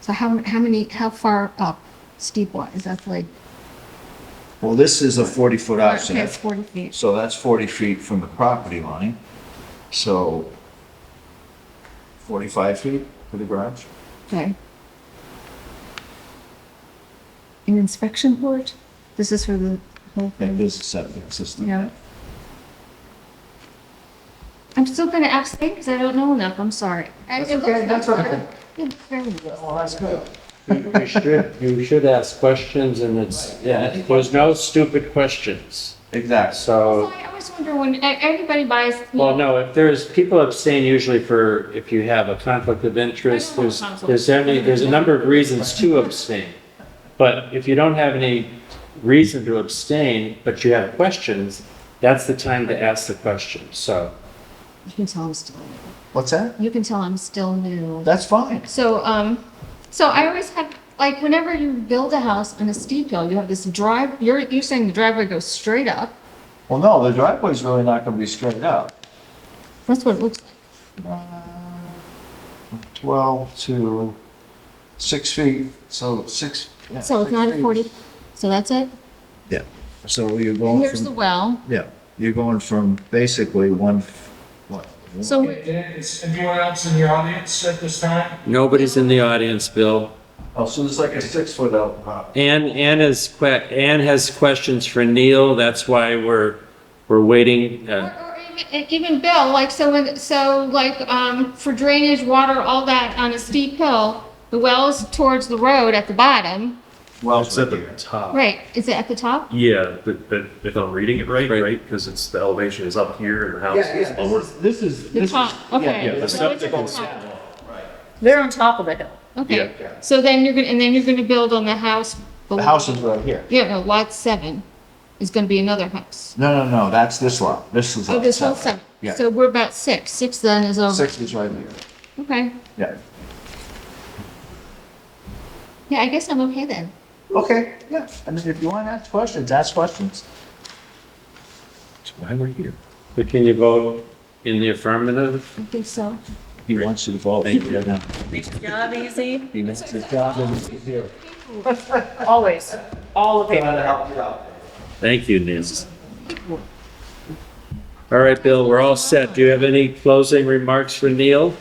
So how far up steep wise? That's like, Well, this is a 40-foot okay, offset. it's 40 feet. So that's 40 feet from the property line. So 45 feet to the garage? Okay. An inspection board? This is for the whole And thing? this is septic system. Yeah. I'm still gonna abstain because I don't know enough, I'm sorry. That's okay. Yeah, very Well, that's good. You should ask questions and there's no stupid questions. Exactly. So, I always wonder when everybody buys. well, no, if there's, people abstain usually for, if you have a conflict of interest, I don't have a conflict. there's a number of reasons to abstain. But if you don't have any reason to abstain, but you have questions, that's the time to ask the question, so. You can tell I'm still new. What's that? You can tell I'm still new. That's fine. So I always have, like, whenever you build a house on a steep hill, you have this you're saying the driveway goes straight up. Well, no, the driveway's really not gonna be straight up. That's what it looks like. 12 to 6 feet, so 6. Yeah, So it's 6 not a feet. 40, so that's it? Yeah, so you're And going here's the from, well. yeah, you're going from basically what? So, Is anyone else in the audience at this time? Nobody's in the audience, Bill. Oh, so it's like a 6-foot out. Ann has questions for Neil, that's why we're waiting. or even Bill, like, for drainage, water, all that on a steep hill, the well is towards the road at the bottom. Well, It's at the top. Right, is it at the top? Yeah, but if I'm reading it right, Right. right, because it's, the elevation is up here and the house is lower. this is. The top, okay. Yeah, the So it's septic at the is- top. They're on top of the hill. Okay, so then you're gonna build on the house. The house is right here. Yeah, no, lot 7 is gonna be another house. No, that's this lot. This is. Oh, lot this whole 7. 7. Yeah. So we're about 6. 6 then is over. 6 is right here. Okay. Yeah. Yeah, I guess I'm okay then. Okay, yeah, and then if you want to ask questions, ask questions. That's why we're here. But can you vote in the affirmative? I think so. He wants you to vote. Thank you. Job easy? He makes his job here. Always, all of it. Thank you, Neil. All right, Bill, we're all set. Do you have any closing remarks for Neil?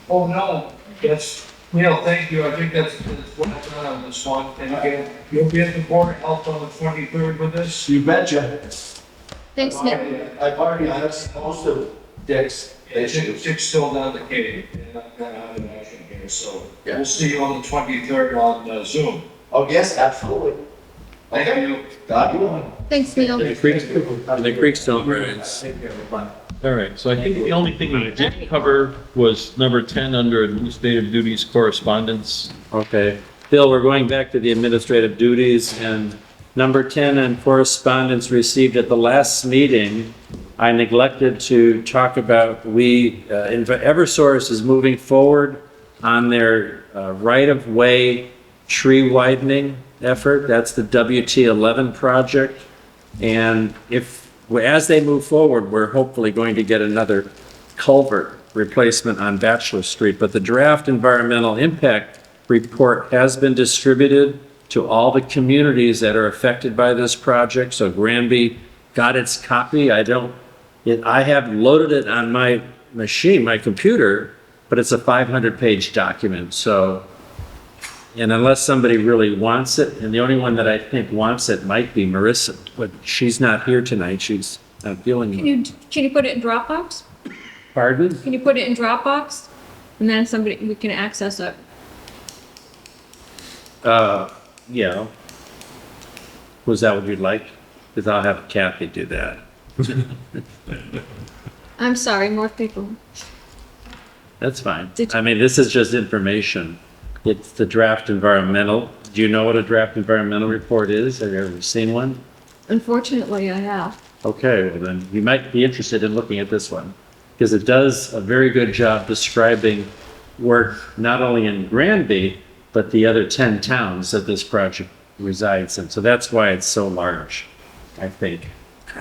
Oh, no, it's Neil, thank you. I think that's what I've done on this one. And again, you'll be at the Board of Health on the 23rd with this? You betcha. Thanks, Nick. I've already addressed most of Dick's issues. Dick's still down the cave, and I'm gonna have an action here, so Yeah. we'll see you on the 23rd on Zoom. Oh, yes, absolutely. Thank you. God willing. Thanks, Neil. The creeks don't rise. All right, so I think the only thing we didn't cover was number 10 under administrative duties correspondence. Okay. Bill, we're going back to the administrative duties, and number 10 on correspondence received at the last meeting. I neglected to talk about, Eversource is moving forward on their right-of-way tree widening effort. That's the WT11 project. And as they move forward, we're hopefully going to get another culvert replacement on Bachelor Street. But the draft environmental impact report has been distributed to all the communities that are affected by this project. So Granby got its copy. I have loaded it on my machine, my computer, but it's a 500-page document. So, and unless somebody really wants it, and the only one that I think wants it might be Marissa, but she's not here tonight. She's not feeling well. Can you put it in Dropbox? Pardon? Can you put it in Dropbox? And then we can access it. Yeah. Was that what you'd like? Because I'll have Kathy do that. I'm sorry, more people. That's fine. Did you- I mean, this is just information. It's the draft environmental. Do you know what a draft environmental report is? Have you ever seen one? Unfortunately, I have. Okay, well then you might be interested in looking at this one, because it does a very good job describing work not only in Granby, but the other 10 towns that this project resides in. So that's why it's so large, I think,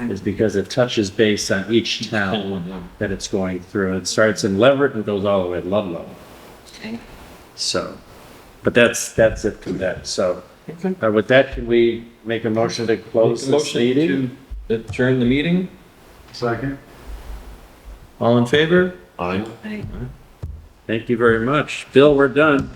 is because it touches base on each town that it's going through. It starts in Leverett and goes all the way to Ludlow. Okay. So, but that's it for that. So with that, can we make a motion to close this Motion meeting? to adjourn the meeting. Second. All in favor? Aye. Thank you very much. Bill, we're done.